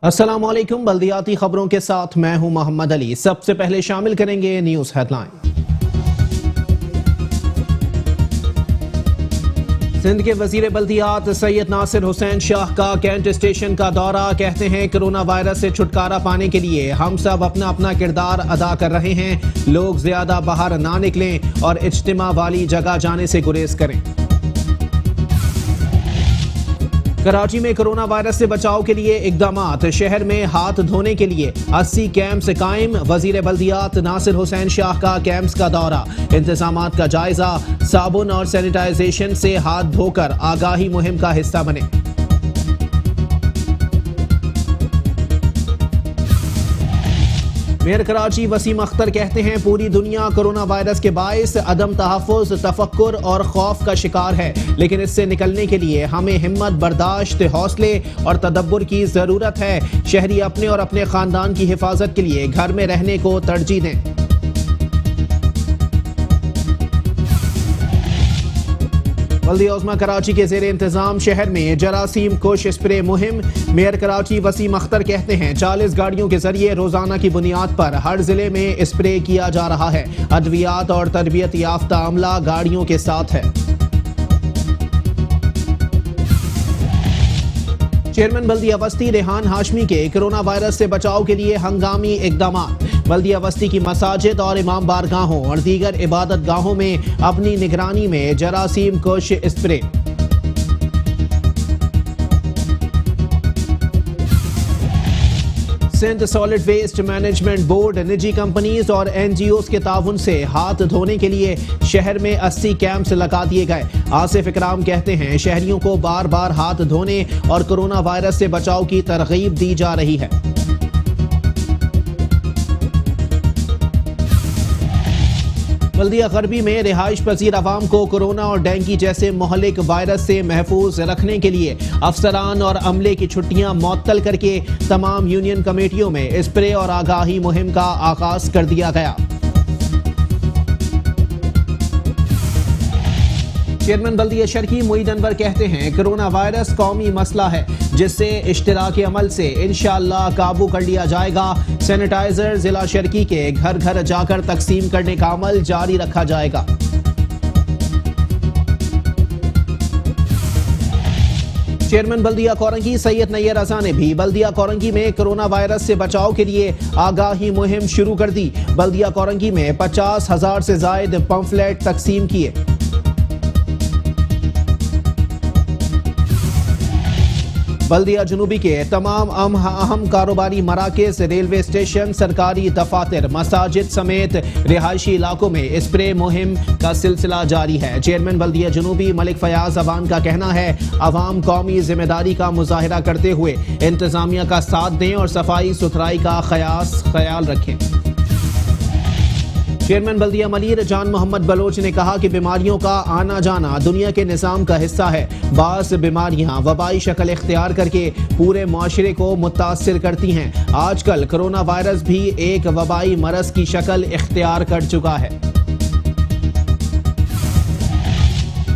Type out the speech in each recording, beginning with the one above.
अस्सलाम वालेकुम। बल्दियाती खबरों के साथ मैं हूं मोहम्मद अली। सबसे पहले शामिल करेंगे न्यूज हेडलाइन। सिंध के वजीर बल्दियात सैयद नासिर हुसैन शाह का कैंट स्टेशन का दौरा। कहते हैं कोरोना वायरस से छुटकारा पाने के लिए हम सब अपना अपना किरदार अदा कर रहे हैं। लोग ज्यादा बाहर ना निकलें और इज्तिमा वाली जगह जाने से गुरेज करें। कराची में कोरोना वायरस से बचाव के लिए इकदामात। शहर में हाथ धोने के लिए 80 कैंप्स कायम। वजीर बल्दियात नासिर हुसैन शाह का कैंप्स का दौरा। इंतजामात का जायजा। साबुन और सैनिटाइजेशन से हाथ धोकर आगाही मुहिम का हिस्सा बने। मेयर कराची वसीम अख्तर कहते हैं पूरी दुनिया कोरोना वायरस के बाइस अदम तहफ़्फ़ुज़, तफक्कुर और खौफ का शिकार है, लेकिन इससे निकलने के लिए हमें हिम्मत, बर्दाश्त, हौसले और तदब्बुर की ज़रूरत है। शहरी अपने और अपने ख़ानदान की हिफाजत के लिए घर में रहने को तरजीह दें। बल्दिया उज़्मा कराची के ज़ेरे इंतजाम शहर में जरासीम कुश स्प्रे मुहिम। मेयर कराची वसीम अख्तर कहते हैं 40 गाड़ियों के जरिए रोजाना की बुनियाद पर हर जिले में स्प्रे किया जा रहा है। अद्वियात और तरबियत याफ्ता अमला गाड़ियों के साथ है। चेयरमैन बल्दिया वस्ती रेहान हाशमी के कोरोना वायरस से बचाव के लिए हंगामी इकदामात। बल्दिया वस्ती की मसाजिद और इमाम बारगाहों और दीगर इबादत गाहों में अपनी निगरानी में जरासीम कुश spray. Sindh solid waste management board निजी कंपनीज और एनजीओ के ताउन से हाथ धोने के लिए शहर में 80 कैंप्स लगा दिए गए। आसिफ इकराम कहते हैं शहरियों को बार बार हाथ धोने और कोरोना वायरस से बचाव की तरगीब दी जा रही है। बल्दिया गरबी में रिहाइश पजीर अवाम को कोरोना और डेंगू जैसे मोहलिक वायरस से महफूज रखने के लिए अफसरान और अमले की छुट्टियां मुअत्तल करके तमाम यूनियन कमेटियों में स्प्रे और आगाही मुहिम का आगाज कर दिया गया। चेयरमैन बल्दिया शर्की मुईद अनवर कहते हैं कोरोना वायरस कौमी मसला है जिससे इश्तिराकी अमल से इंशाअल्लाह काबू कर लिया जाएगा। सैनिटाइजर जिला शर्की के घर घर जाकर तकसीम करने का अमल जारी रखा जाएगा। चेयरमैन बल्दिया कोरंगी सैयद नैयर रजा ने भी बल्दिया कोरंगी में कोरोना वायरस से बचाव के लिए आगाही मुहिम शुरू कर दी। बल्दिया कोरंगी में 50,000 से जायद पंफलेट तकसीम किए। बल्दिया जुनूबी के तमाम अहम कारोबारी मराकज, रेलवे स्टेशन, सरकारी दफातर, मसाजिद समेत रिहायशी इलाकों में स्प्रे मुहिम का सिलसिला जारी है। चेयरमैन बल्दिया जुनूबी मलिक फयाज अवान का कहना है अवाम कौमी जिम्मेदारी का मुजाहिरा करते हुए इंतजामिया का साथ दें और सफाई सुथराई का ख्याल रखें। चेयरमैन बल्दिया मलीर जान मोहम्मद बलोच ने कहा कि बीमारियों का आना जाना दुनिया के निज़ाम का हिस्सा है। बास बीमारियां वबाई शक्ल इख्तियार करके पूरे माशरे को मुतासिर करती हैं। आजकल कोरोना वायरस भी एक वबाई मरज की शक्ल इख्तियार कर चुका है।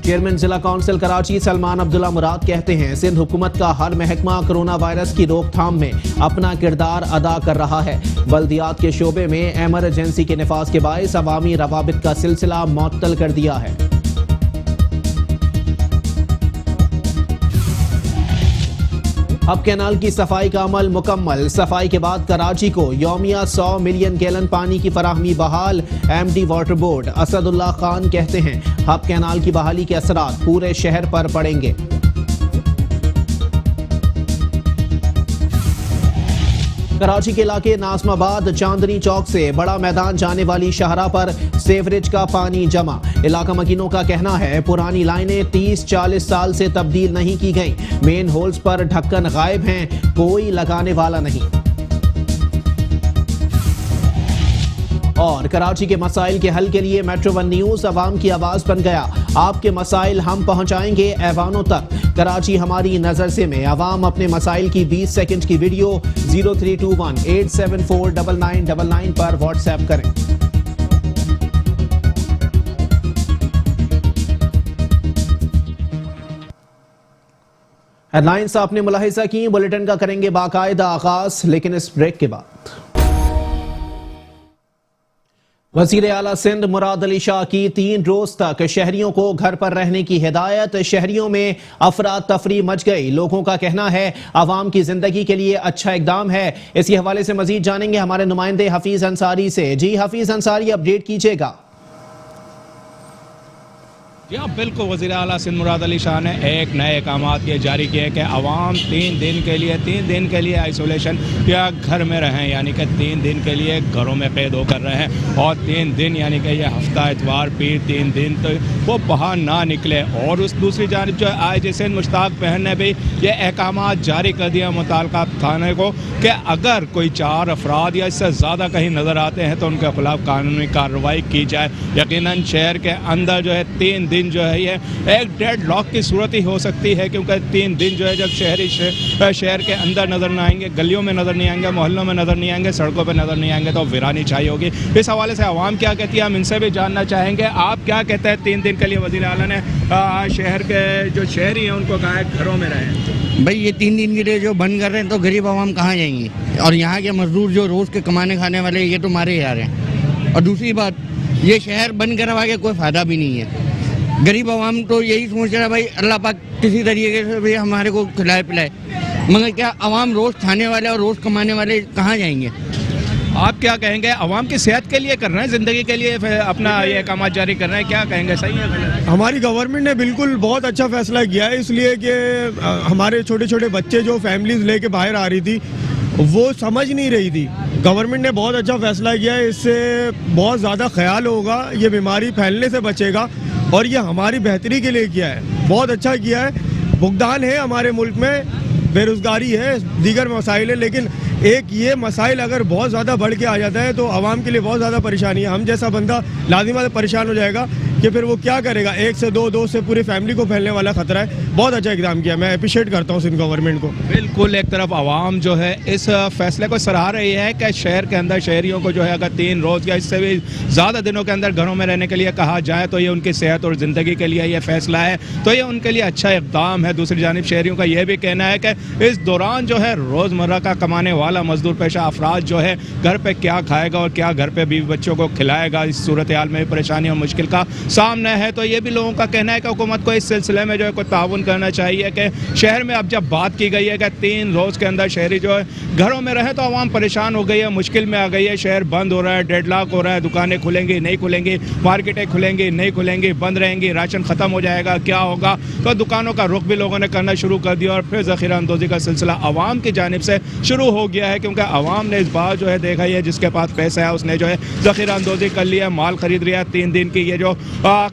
चेयरमैन जिला काउंसिल कराची सलमान अब्दुल्ला मुराद कहते हैं सिंध हुकूमत का हर महकमा कोरोना वायरस की रोकथाम में अपना किरदार अदा कर रहा है। बल्दियात के शोबे में एमरजेंसी के निफाज के बायस अवामी रवाबित का सिलसिला मुअत्तल कर दिया है। अब कैनाल की सफाई का अमल मुकम्मल। सफाई के बाद कराची को यौमिया 100 मिलियन गैलन पानी की फराहमी बहाल। MD water board Asadullah Khan कहते हैं हब कैनाल की बहाली के असरात पूरे शहर पर पड़ेंगे। कराची के इलाके नाजमाबाद चांदनी चौक से बड़ा मैदान जाने वाली शाहरा पर सेवरेज का पानी जमा। इलाका मकीनों का कहना है पुरानी लाइनें 30-40 साल से तब्दील नहीं की गईं। मेन होल्स पर ढक्कन गायब हैं, कोई लगाने वाला नहीं। और कराची के मसाइल के हल के लिए मेट्रो वन न्यूज़ अवाम की आवाज बन गया। आपके मसाइल हम पहुंचाएंगे ऐवानों तक। कराची हमारी नजर से में अवाम अपने मसाइल की 20 सेकंड की वीडियो 0321-874-9999 पर व्हाट्सएप करें। हेडलाइंस आपने मुलाहिजा की, बुलेटिन का करेंगे बाकायदा आगाज, लेकिन इस ब्रेक के बाद वज़ीर आला सिंध मुराद अली शाह की 3 रोज तक शहरियों को घर पर रहने की हिदायत। शहरियों में अफरा तफरी मच गई, लोगों का कहना है आवाम की जिंदगी के लिए अच्छा इकदाम है। इसी हवाले से मजीद जानेंगे हमारे नुमाइंदे हफीज अंसारी से। जी हफीज अंसारी, अपडेट कीजिएगा। जी हाँ, बिल्कुल। वज़ीर आला सिंध मुराद अली शाह ने एक नए अहकामात ये जारी किए कि अवाम 3 दिन के लिए आइसोलेशन या घर में रहें, यानी कि 3 दिन के लिए घरों में कैद होकर रहें और 3 दिन यानी कि ये हफ्ता इतवार पीर 3 दिन तो वो बाहर ना निकले। और उस दूसरी जानिब जो IG सिंध मुश्ताक बहन ने भी ये अहकामात जारी कर दिया मुताल्लिका थाने को कि अगर कोई 4 अफराद या इससे ज़्यादा कहीं नज़र आते हैं तो उनके खिलाफ कानूनी कार्रवाई की जाए। यकीनन शहर के अंदर जो है 3 दिन जो है ये एक डेड लॉक की सूरत ही हो सकती है, क्योंकि 3 दिन जो है जब शहरी शहर के अंदर नज़र नहीं आएंगे, गलियों में नज़र नहीं आएंगे, मोहल्लों में नज़र नहीं आएंगे, सड़कों पर नज़र नहीं आएंगे तो वीरानी छाई होगी। इस हवाले से आवाम क्या कहती है, हम इनसे भी जानना चाहेंगे। आप क्या कहते हैं, 3 दिन के लिए वज़ीर आला ने शहर के जो शहरी हैं उनको कहा है घरों में रहें? भाई ये 3 दिन के लिए जो बंद कर रहे हैं तो गरीब आवाम कहाँ जाएंगे, और यहाँ के मजदूर जो रोज़ के कमाने खाने वाले ये तो मारे जा रहे हैं। और दूसरी बात, ये शहर बंद करवा के कोई फ़ायदा भी नहीं है। गरीब आवाम तो यही सोच रहा है भाई अल्लाह पाक किसी तरीके से भी हमारे को खिलाए पिलाए, मगर क्या आवाम रोज़ खाने वाले और रोज़ कमाने वाले कहाँ जाएंगे? आप क्या कहेंगे, आवाम की सेहत के लिए कर रहे हैं, ज़िंदगी के लिए अपना ये अहकाम जारी कर रहे हैं, क्या कहेंगे, सही है? हमारी गवर्नमेंट ने बिल्कुल बहुत अच्छा फैसला किया है, इसलिए कि हमारे छोटे छोटे बच्चे जो फैमिलीज लेके बाहर आ रही थी वो समझ नहीं रही थी। गवर्नमेंट ने बहुत अच्छा फैसला किया है, इससे बहुत ज़्यादा ख्याल होगा, ये बीमारी फैलने से बचेगा और ये हमारी बेहतरी के लिए किया है, बहुत अच्छा किया है। भुगतान है हमारे मुल्क में, बेरोज़गारी है, दीगर मसाइल है, लेकिन एक ये मसाइल अगर बहुत ज़्यादा बढ़ के आ जाता है तो आवाम के लिए बहुत ज़्यादा परेशानी है। हम जैसा बंदा लाजिमा परेशान हो जाएगा कि फिर वो क्या करेगा, 1 से 2 से पूरी फैमिली को फैलने वाला खतरा है। बहुत अच्छा इकदाम किया, मैं अप्रिशिएट करता हूँ सिंध गवर्नमेंट को। बिल्कुल, एक तरफ आवाम जो है इस फैसले को सराह रही है कि शहर के अंदर शहरियों को जो है अगर 3 रोज़ या इससे भी ज़्यादा दिनों के अंदर घरों में रहने के लिए कहा जाए तो ये उनकी सेहत और ज़िंदगी के लिए ये फैसला है, तो ये उनके लिए अच्छा इकदाम है। दूसरी जानिब शहरियों का यह भी कहना है कि इस दौरान जो है रोज़मर्रा का कमाने वाला मजदूर पेशा अफराद जो है घर पे क्या खाएगा और क्या घर पे बीवी बच्चों को खिलाएगा, इस सूरत हाल में परेशानी और मुश्किल का सामना है। तो ये भी लोगों का कहना है कि हुकूमत को इस सिलसिले में जो है कोई ताउन करना चाहिए कि शहर में अब जब बात की गई है कि 3 रोज़ के अंदर शहरी जो है घरों में रहे तो आवाम परेशान हो गई है, मुश्किल में आ गई है, शहर बंद हो रहा है, डेडलॉक हो रहा है, दुकानें खुलेंगी नहीं खुलेंगी, मार्केटें खुलेंगी नहीं खुलेंगी, बंद रहेंगी, राशन ख़त्म हो जाएगा, क्या होगा? तो दुकानों का रुख भी लोगों ने करना शुरू कर दिया और फिर ज़ख़ीरा अंदोज़ी का सिलसिला आवाम की जानिब से शुरू हो गया है, क्योंकि आवाम ने इस बार जो है देखा ही है, जिसके पास पैसा है उसने जो है ज़ख़ीरा अंदोज़ी कर लिया, माल खरीद लिया। 3 दिन की ये जो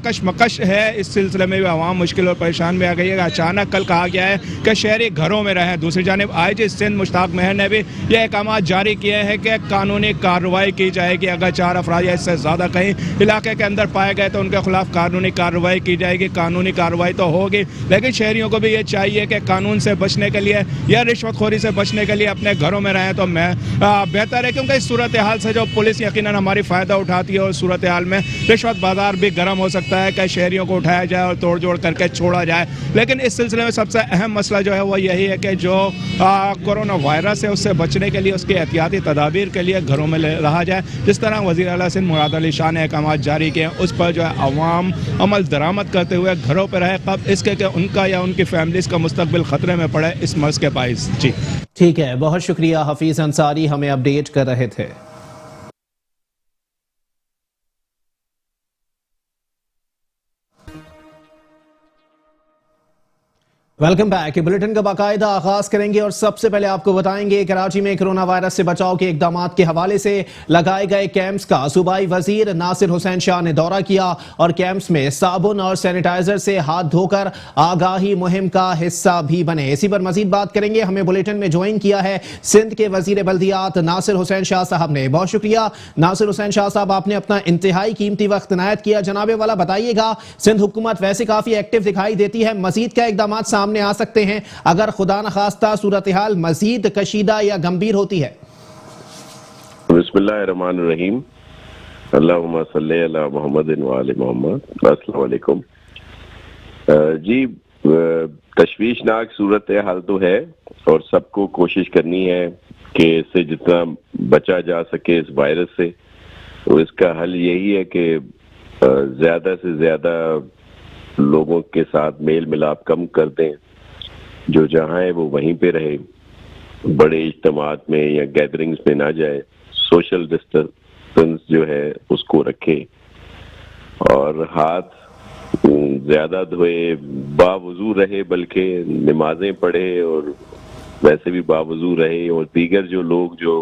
कशमकश है इस सिलसिले में भी आवाम मुश्किल और परेशान में आ गई है। अचानक कल कहा गया है कि शहरी घरों में रहें। दूसरी जानिब IG सिंध मुश्ताक बहन ने भी ये अहकाम जारी किए हैं कि कानूनी कार्रवाई की जाएगी, अगर 4 अफराद या इससे ज़्यादा कहीं इलाके के अंदर पाए गए तो उनके खिलाफ कानूनी कार्रवाई की जाएगी। कानूनी कार्रवाई तो होगी, लेकिन शहरियों को भी ये चाहिए कि कानून से बचने के लिए या रिश्वतखोरी से बचने के लिए अपने घरों में रहें तो बेहतर है, क्योंकि इस सूरत हाल से जो पुलिस यकीनन हमारी फ़ायदा उठाती है और सूरत हाल में रिश्वत बाजार भी गर्म हो सकता है कि शहरियों को उठाया जाए और तोड़ जोड़ करके छोड़ा जाए। लेकिन इस सिलसिले में सबसे अहम मसला जो है वो यही है कि जो कोरोना वायरस है उससे बचने के लिए उसकी एहतियाती तदाबीर के लिए घरों में रहा जाए। जिस तरह वज़ीर आला सिंध मुराद अली शाह ने अहकाम जारी किए उस पर जो है अवाम अमल दरामद करते हुए घरों पर रहे, कब इसके कि उनका या उनकी फैमिलीज़ का मुस्तकबिल ख़तरे में पड़े इस मर्ज़ के बाइस। जी ठीक है, बहुत शुक्रिया हफीज अंसारी, हमें अपडेट कर रहे थे। Welcome back. बुलेटिन का बाकायदा आगाज करेंगे और सबसे पहले आपको बताएंगे कराची में कोरोना वायरस से बचाव के इकदाम के हवाले से लगाए गए कैंप्स का सूबाई वजीर नासिर हुसैन शाह ने दौरा किया और कैंप्स में साबुन और सैनिटाइजर से हाथ धोकर आगाही मुहिम का हिस्सा भी बने। इसी पर मजीद बात करेंगे। हमें बुलेटिन में ज्वाइन किया है सिंध के वजीर बल्दियात नासिर हुसैन शाह साहब ने। बहुत शुक्रिया नासिर हुसैन शाह साहब, आपने अपना इंतहाई कीमती वक्त इनायत किया। जनाबे वाला बताइएगा, सिंध हुकूमत वैसे काफी एक्टिव दिखाई देती है, मजीद क्या इकदाम सामने आ सकते हैं अगर खुदा न खास्ता सूरत हाल मजीद कशीदा या गंभीर होती है? बिस्मिल्लाहिर्रहमानिर्रहीम, अल्लाहुम्मा सल्ली अला मुहम्मदिन व आले मुहम्मद। अस्सलाम वालेकुम। जी, तशवीशनाक सूरत हाल तो है और सबको कोशिश करनी है कि इससे जितना बचा जा सके इस वायरस से। तो इसका हल यही है कि ज़्यादा से ज़्यादा लोगों के साथ मेल मिलाप कम कर दें, जो जहाँ है वो वहीं पे रहे, बड़े इज्तिमात में या गैदरिंग्स में ना जाए, सोशल डिस्टेंस जो है उसको रखे और हाथ ज़्यादा धोए, बावुज़ू रहे, बल्कि नमाजें पढ़े और वैसे भी बावुज़ू रहे। और दीगर जो लोग जो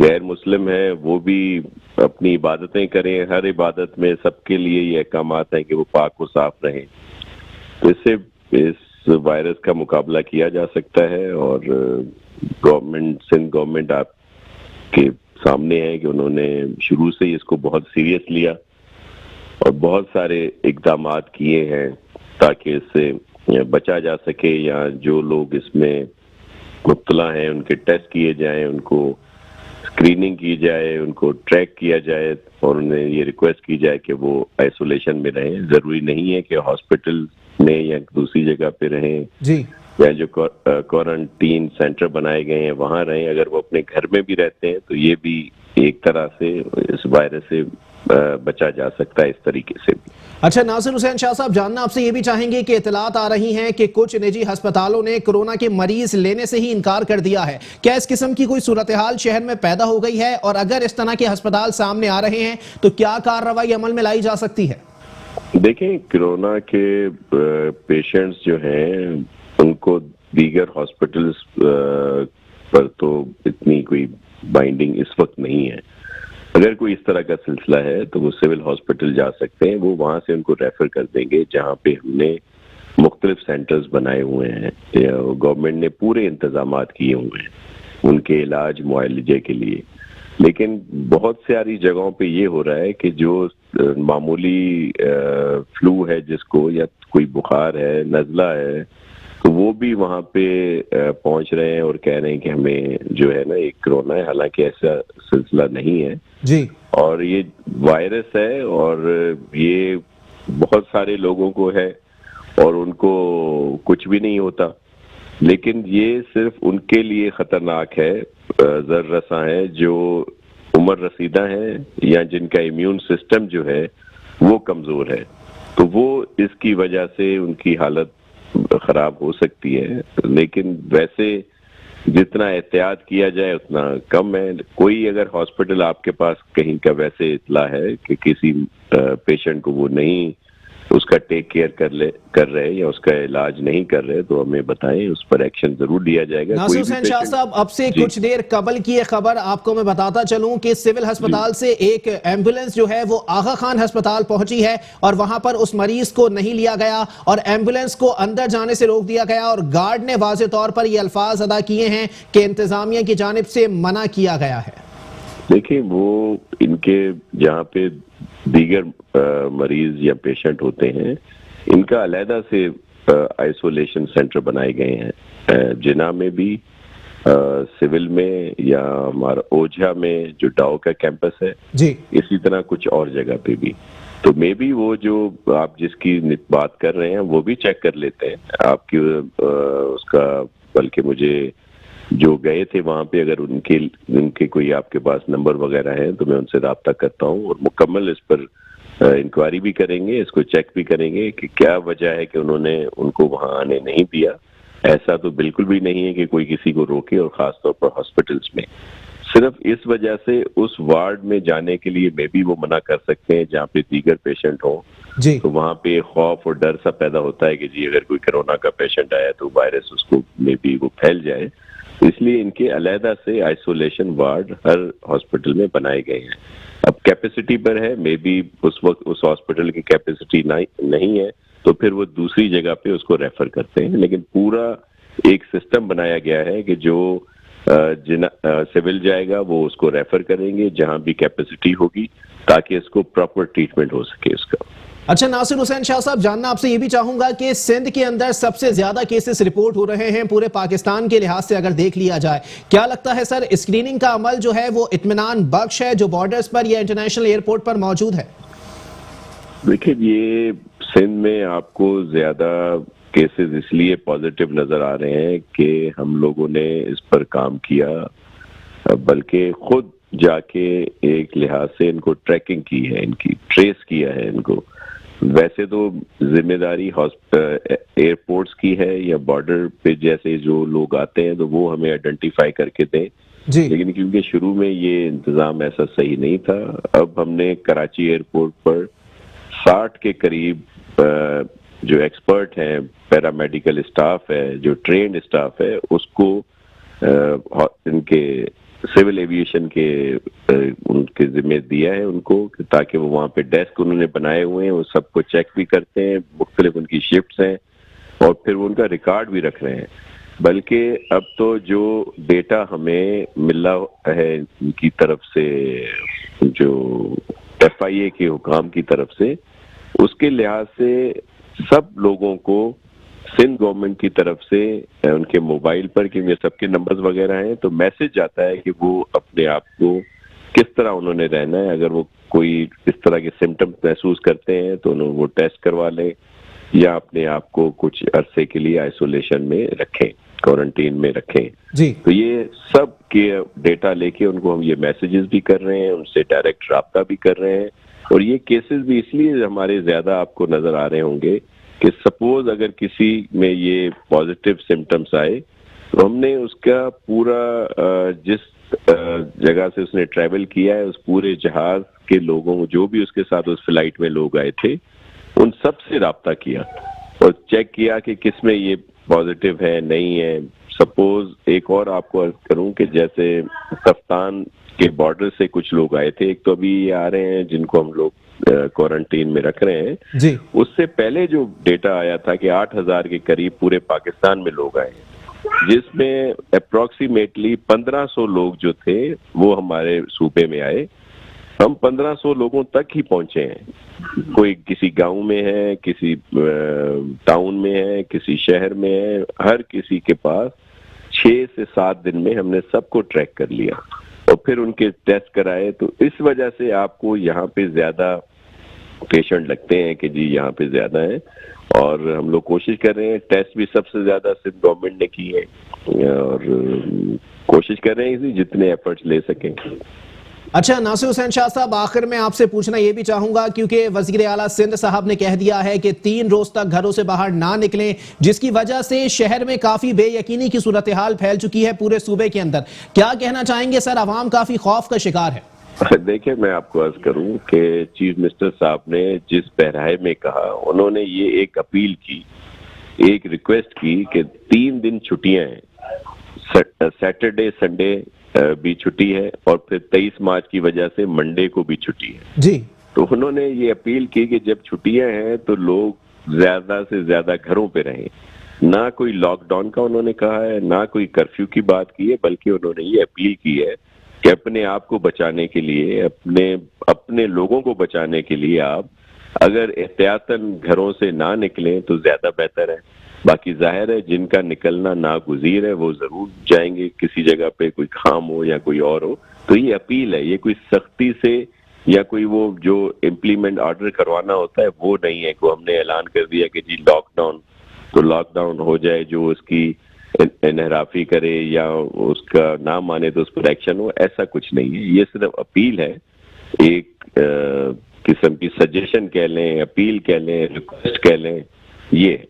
गैर मुस्लिम हैं वो भी अपनी इबादतें करें। हर इबादत में सबके लिए ये अहकामात हैं कि वो पाक व साफ रहें। तो इससे इस वायरस का मुकाबला किया जा सकता है और सिंध गवर्नमेंट आपके सामने है कि उन्होंने शुरू से ही इसको बहुत सीरियस लिया और बहुत सारे इक़दामात किए हैं ताकि इससे बचा जा सके, या जो लोग इसमें मुब्तला हैं उनके टेस्ट किए जाएं, उनको स्क्रीनिंग की जाए, उनको ट्रैक किया जाए और उन्हें ये रिक्वेस्ट की जाए कि वो आइसोलेशन में रहें। ज़रूरी नहीं है कि हॉस्पिटल में या दूसरी जगह पे रहें जी, या जो क्वारंटीन सेंटर बनाए गए हैं वहाँ रहें। अगर वो अपने घर में भी रहते हैं तो ये भी एक तरह से इस वायरस से बचा जा सकता है इस तरीके से भी। अच्छा नासिर हुसैन शाह साहब, जानना आपसे ये भी चाहेंगे कि इतलात आ रही हैं कि कुछ निजी अस्पतालों ने कोरोना के मरीज लेने से ही इनकार कर दिया है। क्या इस किस्म की कोई सूरत हाल शहर में पैदा हो गई है, और अगर इस तरह के अस्पताल सामने आ रहे हैं तो क्या कार्रवाई अमल में लाई जा सकती है? देखें, कोरोना के पेशेंट्स जो हैं उनको दीगर हॉस्पिटल्स पर तो इतनी कोई बाइंडिंग इस वक्त नहीं है। अगर कोई इस तरह का सिलसिला है तो वो सिविल हॉस्पिटल जा सकते हैं, वो वहाँ से उनको रेफर कर देंगे जहाँ पे हमने मुख्तलिफ सेंटर्स बनाए हुए हैं, गवर्नमेंट ने पूरे इंतजामात किए हुए हैं उनके इलाज मुआलजे के लिए। लेकिन बहुत सारी जगहों पे ये हो रहा है कि जो मामूली फ्लू है जिसको, या कोई बुखार है, नज़ला है, तो वो भी वहाँ पे पहुँच रहे हैं और कह रहे हैं कि हमें जो है ना एक कोरोना है, हालांकि ऐसा सिलसिला नहीं है जी। और ये वायरस है और ये बहुत सारे लोगों को है और उनको कुछ भी नहीं होता, लेकिन ये सिर्फ उनके लिए खतरनाक है, ज़र्रसा है, जो उम्र रसीदा हैं या जिनका इम्यून सिस्टम जो है वो कमज़ोर है, तो वो इसकी वजह से उनकी हालत खराब हो सकती है। लेकिन वैसे जितना एहतियात किया जाए उतना कम है। कोई अगर हॉस्पिटल आपके पास कहीं का वैसे इतला है कि किसी पेशेंट को वो नहीं उसका टेक केयर कर रहे या उसका इलाज नहीं कर रहे तो हमें बताएं, उस पर एक्शन जरूर लिया जाएगा। नासिर हुसैन शाह साहब, अब से कुछ देर कबल की ये खबर आपको मैं बताता चलूं कि सिविल अस्पताल से एक एम्बुलेंस जो है वो आगा खान अस्पताल पहुंची है और वहां पर उस मरीज को नहीं लिया गया और एम्बुलेंस को अंदर जाने से रोक दिया गया और गार्ड ने वाज़े तौर पर ये अल्फाज अदा किए हैं कि इंतजामिया की जानिब से मना किया गया है। देखिए, वो इनके जहाँ पे दीगर मरीज या पेशेंट होते हैं इनका अलहदा से आइसोलेशन सेंटर बनाए गए हैं, जिना में भी, सिविल में, या हमारा ओझा में जो डाओ का कैंपस है जी, इसी तरह कुछ और जगह पे भी। तो मे बी वो जो आप जिसकी बात कर रहे हैं वो भी चेक कर लेते हैं आपकी उसका, बल्कि मुझे जो गए थे वहाँ पे अगर उनके कोई आपके पास नंबर वगैरह है तो मैं उनसे रब्ता करता हूँ और मुकम्मल इस पर इंक्वायरी भी करेंगे, इसको चेक भी करेंगे कि क्या वजह है कि उन्होंने उनको वहाँ आने नहीं दिया। ऐसा तो बिल्कुल भी नहीं है कि कोई किसी को रोके, और ख़ास तौर पर हॉस्पिटल्स में सिर्फ इस वजह से उस वार्ड में जाने के लिए मे भी वो मना कर सकते हैं जहाँ पे दीगर पेशेंट हो। तो वहाँ पे खौफ और डर सा पैदा होता है कि जी अगर कोई कोरोना का पेशेंट आया तो वायरस उसको मे भी वो फैल जाए, इसलिए इनके अलहदा से आइसोलेशन वार्ड हर हॉस्पिटल में बनाए गए हैं। अब कैपेसिटी पर है, मे बी उस वक्त उस हॉस्पिटल की कैपेसिटी नहीं है तो फिर वो दूसरी जगह पे उसको रेफर करते हैं, लेकिन पूरा एक सिस्टम बनाया गया है कि जो सिविल जाएगा वो उसको रेफर करेंगे जहां भी कैपेसिटी होगी ताकि इसको प्रॉपर ट्रीटमेंट हो सके उसका। अच्छा नासिर हुसैन शाह साहब, जानना आपसे ये भी चाहूंगा कि सिंध के अंदर सबसे ज्यादा केसेस रिपोर्ट हो रहे हैं पूरे पाकिस्तान के लिहाज से अगर देख लिया जाए, क्या लगता है सर स्क्रीनिंग का अमल जो है वो इत्मीनान बख्श है जो बॉर्डर्स पर या इंटरनेशनल एयरपोर्ट पर मौजूद है? देखिए, ये सिंध में आपको ज्यादा केसेस इसलिए पॉजिटिव नजर आ रहे हैं कि हम लोगों ने इस पर काम किया, बल्कि खुद जाके एक लिहाज से इनको ट्रैकिंग की है, इनकी ट्रेस किया है इनको। वैसे तो जिम्मेदारी एयरपोर्ट्स की है या बॉर्डर पे जैसे जो लोग आते हैं तो वो हमें आइडेंटिफाई करके दें, लेकिन क्योंकि शुरू में ये इंतजाम ऐसा सही नहीं था, अब हमने कराची एयरपोर्ट पर 60 के करीब जो एक्सपर्ट हैं, पैरामेडिकल स्टाफ है, जो ट्रेन्ड स्टाफ है, उसको इनके सिविल एविएशन के उनके जिम्मे दिया है उनको, ताकि वो वहाँ पे डेस्क उन्होंने बनाए हुए हैं, वो सबको चेक भी करते हैं, मुख्तलिफ उनकी शिफ्ट्स हैं और फिर वो उनका रिकॉर्ड भी रख रहे हैं। बल्कि अब तो जो डेटा हमें मिला है इनकी तरफ से, जो FIA के हुकाम की तरफ से, उसके लिहाज से सब लोगों को सिंध गवर्नमेंट की तरफ से उनके मोबाइल पर, क्योंकि सबके नंबर्स वगैरह हैं, तो मैसेज आता है कि वो अपने आप को किस तरह उन्होंने रहना है। अगर वो कोई इस तरह के सिम्टम्स महसूस करते हैं तो उन्होंने वो टेस्ट करवा लें या अपने आप को कुछ अरसे के लिए आइसोलेशन में रखें, क्वारंटीन में रखें जी। तो ये सब के डेटा लेके उनको हम ये मैसेजेस भी कर रहे हैं, उनसे डायरेक्ट राब्ता भी कर रहे हैं। और ये केसेस भी इसलिए हमारे ज्यादा आपको नजर आ रहे होंगे कि सपोज अगर किसी में ये पॉजिटिव सिम्टम्स आए तो हमने उसका पूरा जिस जगह से उसने ट्रैवल किया है, उस पूरे जहाज के लोगों, जो भी उसके साथ उस फ्लाइट में लोग आए थे, उन सब से राब्ता किया और चेक किया कि किस में ये पॉजिटिव है, नहीं है। सपोज एक और आपको अर्ज करूं कि जैसे कफ्तान के बॉर्डर से कुछ लोग आए थे, एक तो अभी आ रहे हैं जिनको हम लोग क्वारंटीन में रख रहे हैं जी। उससे पहले जो डेटा आया था कि 8000 के करीब पूरे पाकिस्तान में लोग आए, जिसमें अप्रोक्सीमेटली 1500 लोग जो थे वो हमारे सूबे में आए। हम 1500 लोगों तक ही पहुंचे हैं, कोई किसी गांव में है, किसी टाउन में है, किसी शहर में है, हर किसी के पास 6 से 7 दिन में हमने सबको ट्रैक कर लिया और फिर उनके टेस्ट कराए। तो इस वजह से आपको यहाँ पे ज्यादा पेशेंट लगते हैं कि जी यहाँ पे ज्यादा है, और हम लोग कोशिश कर रहे हैं, टेस्ट भी सबसे ज्यादा सिर्फ गवर्नमेंट ने की है और कोशिश कर रहे हैं जितने एफर्ट्स ले सकें। अच्छा नासिर हुसैन शाह साहब, आखिर में आपसे पूछना ये भी चाहूंगा, क्योंकि वजीर आला सिंध साहब ने कह दिया है कि 3 रोज तक घरों से बाहर ना निकलें, जिसकी वजह से शहर में काफी बेयकीनी की सूरत हाल फैल चुकी है पूरे सूबे के अंदर। क्या कहना चाहेंगे सर, अवाम काफी खौफ का शिकार है? देखिए, मैं आपको अर्ज करूं कि चीफ मिनिस्टर साहब ने जिस पहराए में कहा, उन्होंने ये एक अपील की, एक रिक्वेस्ट की कि 3 दिन छुट्टियां हैं, सैटरडे संडे भी छुट्टी है और फिर 23 मार्च की वजह से मंडे को भी छुट्टी है जी। तो उन्होंने ये अपील की कि जब छुट्टियां हैं तो लोग ज्यादा से ज्यादा घरों पे रहें। ना कोई लॉकडाउन का उन्होंने कहा है, ना कोई कर्फ्यू की बात की है, बल्कि उन्होंने ये अपील की है कि अपने आप को बचाने के लिए, अपने लोगों को बचाने के लिए आप अगर एहतियातन घरों से ना निकलें तो ज्यादा बेहतर है। बाकी जाहिर है जिनका निकलना नागुज़ीर है वो जरूर जाएंगे, किसी जगह पे कोई काम हो या कोई और हो। तो ये अपील है, ये कोई सख्ती से या कोई वो जो इम्प्लीमेंट ऑर्डर करवाना होता है वो नहीं है को हमने ऐलान कर दिया कि जी लॉकडाउन, तो लॉकडाउन हो जाए, जो उसकी इनहराफी करे या उसका ना माने तो उस पर एक्शन हो, ऐसा कुछ नहीं है। ये सिर्फ अपील है, एक किस्म की सजेशन कह लें, अपील कह लें, रिक्वेस्ट कह लें, ये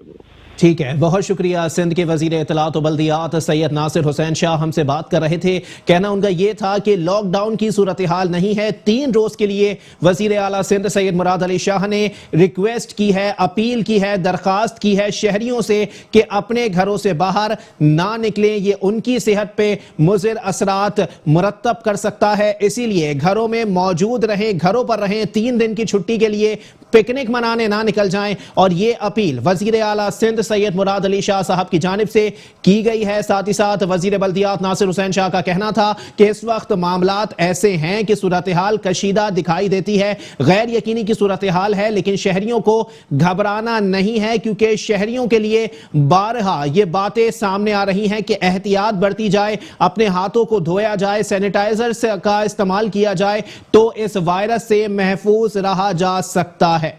ठीक है। बहुत शुक्रिया। सिंध के वजीर इत्तलात और बल्दियात सैयद नासिर हुसैन शाह हमसे बात कर रहे थे। कहना उनका ये था कि लॉकडाउन की सूरत हाल नहीं है, 3 रोज के लिए वजीर आला सिंध सैयद मुराद अली शाह ने रिक्वेस्ट की है, अपील की है, दरखास्त की है शहरियों से कि अपने घरों से बाहर ना निकलें। ये उनकी सेहत पे मुज़िर असरात मुरतब कर सकता है, इसीलिए घरों में मौजूद रहें, घरों पर रहें। 3 दिन की छुट्टी के लिए पिकनिक मनाने ना निकल जाएं। और ये अपील वजीर आला सिंध सैयद मुराद अली शाह साहब की जानिब से की गई है। साथ ही साथ वजीर बल्दियात नासिर हुसैन शाह का कहना था कि इस वक्त मामलात ऐसे हैं कि सूरत हाल कशीदा दिखाई देती है, गैर यकीनी की सूरत हाल है, लेकिन शहरियों को घबराना नहीं है, क्योंकि शहरियों के लिए बारहा ये बातें सामने आ रही हैं कि एहतियात बरती जाए, अपने हाथों को धोया जाए, सैनिटाइजर का इस्तेमाल किया जाए, तो इस वायरस से महफूज रहा जा सकता है।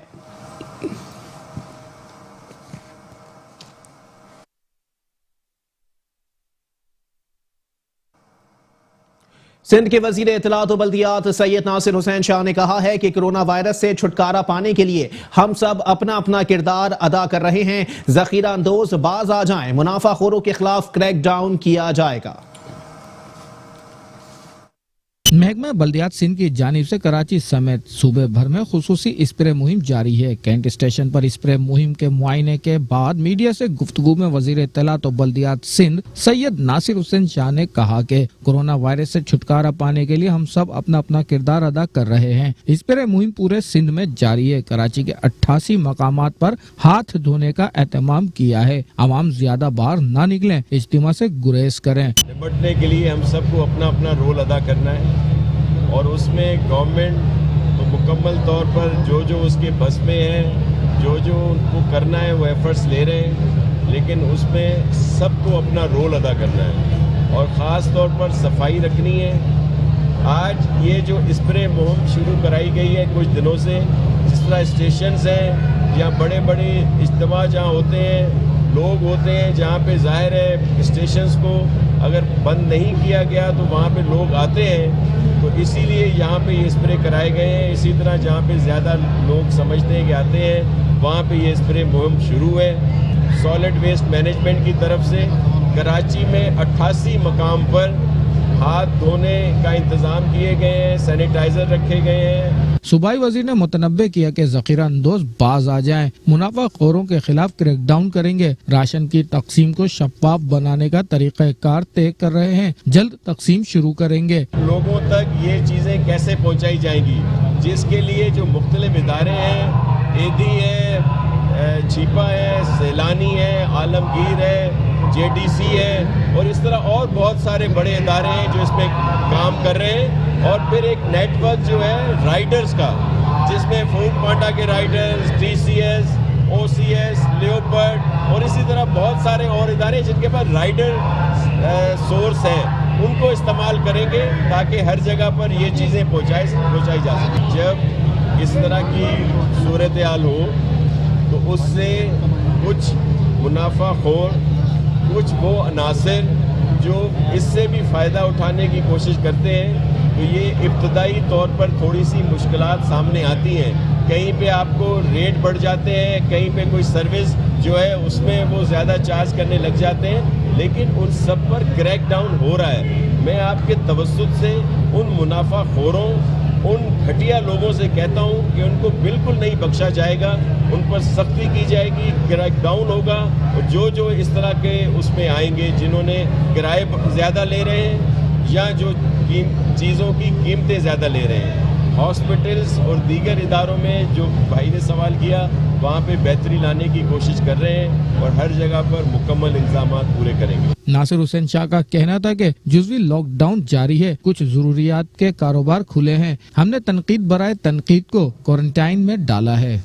सिंध के वजीर इत्तलात व बल्दियात सैयद नासिर हुसैन शाह ने कहा है कि कोरोना वायरस से छुटकारा पाने के लिए हम सब अपना अपना किरदार अदा कर रहे हैं। जखीरा अंदोज बाज आ जाएं, मुनाफाखोरों के खिलाफ क्रैकडाउन किया जाएगा। महकमा बल्दियात सिंध की जानिब से कराची समेत सूबे भर में खुसूसी स्प्रे मुहिम जारी है। कैंट स्टेशन पर स्प्रे मुहिम के मुआयने के बाद मीडिया से गुफ्तगू में वजीर इत्तलात व बल्दियात सिंध सैयद नासिर हुसैन शाह ने कहा कि कोरोना वायरस से छुटकारा पाने के लिए हम सब अपना अपना किरदार अदा कर रहे हैं। स्प्रे मुहिम पूरे सिंध में जारी है। कराची के 88 मकामात पर हाथ धोने का एहतमाम किया है। आवाम ज्यादा बाहर ना निकलें, इज्तिमा से गुरेज करें। निपटने के लिए हम सबको अपना अपना रोल अदा करना है और उसमें गवर्नमेंट तो मुकम्मल तौर पर जो उसके बस में है, जो उनको करना है वो एफर्ट्स ले रहे हैं, लेकिन उसमें सबको अपना रोल अदा करना है और ख़ास तौर पर सफाई रखनी है। आज ये जो स्प्रे मुहिम शुरू कराई गई है कुछ दिनों से, जिस तरह स्टेशंस हैं या बड़े बड़े इज्तिमा जहाँ होते हैं, लोग होते हैं, जहाँ पे जाहिर है स्टेशंस को अगर बंद नहीं किया गया तो वहाँ पे लोग आते हैं, तो इसीलिए यहाँ पे ये स्प्रे कराए गए हैं। इसी तरह जहाँ पे ज़्यादा लोग समझते हैं कि आते हैं, वहाँ पे ये स्प्रे मुहिम शुरू है। सॉलिड वेस्ट मैनेजमेंट की तरफ से कराची में 88 मकाम पर हाथ धोने का इंतज़ाम किए गए हैं, सैनिटाइज़र रखे गए हैं। सूबाई वजीर ने मुतनब्बे किया कि जखीरा अंदोज बाज आ जाएं, मुनाफाखोरों के खिलाफ क्रैकडाउन करेंगे। राशन की तकसीम को शफाफ बनाने का तरीक़ाकार तय कर रहे हैं, जल्द तकसीम शुरू करेंगे। लोगों तक ये चीज़ें कैसे पहुँचाई जाएंगी, जिसके लिए जो मुख्तलिफ इदारे हैं, एडी है, छिपा है, सैलानी है, आलमगीर है, JDC है और इस तरह और बहुत सारे बड़े इदारे हैं जो इसमें काम कर रहे हैं। और फिर एक नेटवर्क जो है राइडर्स का, जिसमें फूड पांडा के राइडर्स, TCS, OCS, लियोपर्ड और इसी तरह बहुत सारे और इदारे जिनके पास राइडर सोर्स है, उनको इस्तेमाल करेंगे ताकि हर जगह पर ये चीज़ें पहुँचाई जा सके। जब इस तरह की सूरत हाल हो तो उससे कुछ मुनाफाखोर, कुछ वो अनासर जो इससे भी फ़ायदा उठाने की कोशिश करते हैं, तो ये इब्तदाई तौर पर थोड़ी सी मुश्किलात सामने आती हैं। कहीं पे आपको रेट बढ़ जाते हैं, कहीं पे कोई सर्विस जो है उसमें वो ज़्यादा चार्ज करने लग जाते हैं, लेकिन उन सब पर क्रैकडाउन हो रहा है। मैं आपके तवज्जुद से उन मुनाफाखोरों, उन घटिया लोगों से कहता हूँ कि उनको बिल्कुल नहीं बख्शा जाएगा, उन पर सख्ती की जाएगी, क्रैकडाउन होगा। और जो इस तरह के उसमें आएंगे जिन्होंने किराए ज़्यादा ले रहे हैं या जो चीज़ों की कीमतें ज़्यादा ले रहे हैं, हॉस्पिटल्स और दीगर इदारों में जो भाई ने सवाल किया, वहाँ पे बेहतरी लाने की कोशिश कर रहे हैं और हर जगह पर मुकम्मल इंतजामात पूरे करेंगे। नासिर हुसैन शाह का कहना था कि जुज़वी लॉकडाउन जारी है, कुछ जरूरियात के कारोबार खुले हैं। हमने तनकीद बराए तनकीद को क्वारंटाइन में डाला है।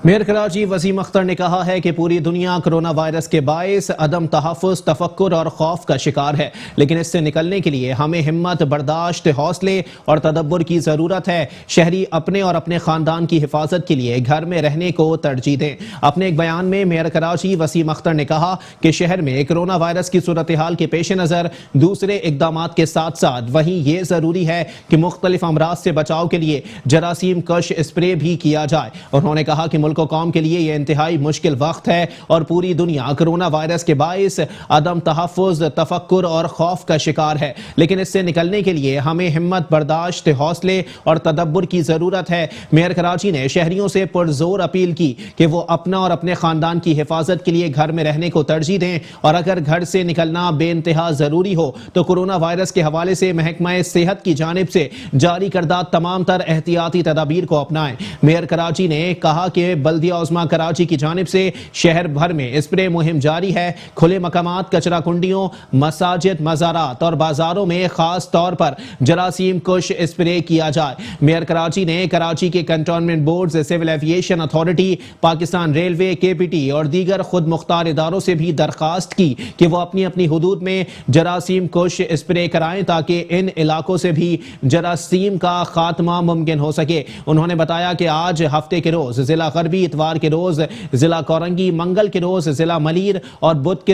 मेयर कराची वसीम अख्तर ने कहा है कि पूरी दुनिया कोरोना वायरस के बायस अदम तहफ़्फ़ुज़, तफक्कुर और खौफ का शिकार है, लेकिन इससे निकलने के लिए हमें हिम्मत, बर्दाश्त, हौसले और तदब्बुर की ज़रूरत है। शहरी अपने और अपने ख़ानदान की हिफाजत के लिए घर में रहने को तरजीह दें। अपने एक बयान में मेयर कराची वसीम अख्तर ने कहा कि शहर में कोरोना वायरस की सूरत हाल के पेश नज़र दूसरे इक़दाम के साथ साथ वहीं ये ज़रूरी है कि मुख्तलिफ अमराज से बचाव के लिए जरासीम कश स्प्रे भी किया जाए। उन्होंने कहा कि मुल्क कौम के लिए यह इंतहाई मुश्किल वक्त है और पूरी दुनिया कोरोना वायरस के बायस अदम तहफ़्फ़ुज़, तफक्कुर और खौफ का शिकार है, लेकिन इससे निकलने के लिए हमें हिम्मत, बर्दाश्त, हौसले और तदब्बुर की जरूरत है। मेयर कराची ने शहरियों से पुरजोर अपील की कि वो अपना और अपने खानदान की हिफाजत के लिए घर में रहने को तरजीह दें और अगर घर से निकलना बेइंतहा जरूरी हो तो कोरोना वायरस के हवाले से महकमा सेहत की जानिब से जारी करदा तमाम तर एहतियाती तदाबीर को अपनाएं। मेयर कराची ने कहा कि बल्दिया उज़्मा कराची की जानिब से शहर भर में स्प्रे मुहिम जारी है। खुले मकामात, कचरा कुंडियों, मसाजिद, मज़ारात और बाजारों में खास तौर पर जरासीम कुश स्प्रे किया जाए। मेयर कराची ने कराची के cantonment board, civil aviation authority, Pakistan railway, KPT और दीगर खुद मुख्तार इदारों से भी दरखास्त की कि वो अपनी अपनी हुदूद में जरासीम कुश स्प्रे कराएं ताकि इन इलाकों से भी जरासीम का खात्मा मुमकिन हो सके। उन्होंने बताया कि आज हफ्ते के रोज जिला गरबी भी इतवार के रोज जिला कोरंगी, मंगल के रोज जिला मलीर और बुध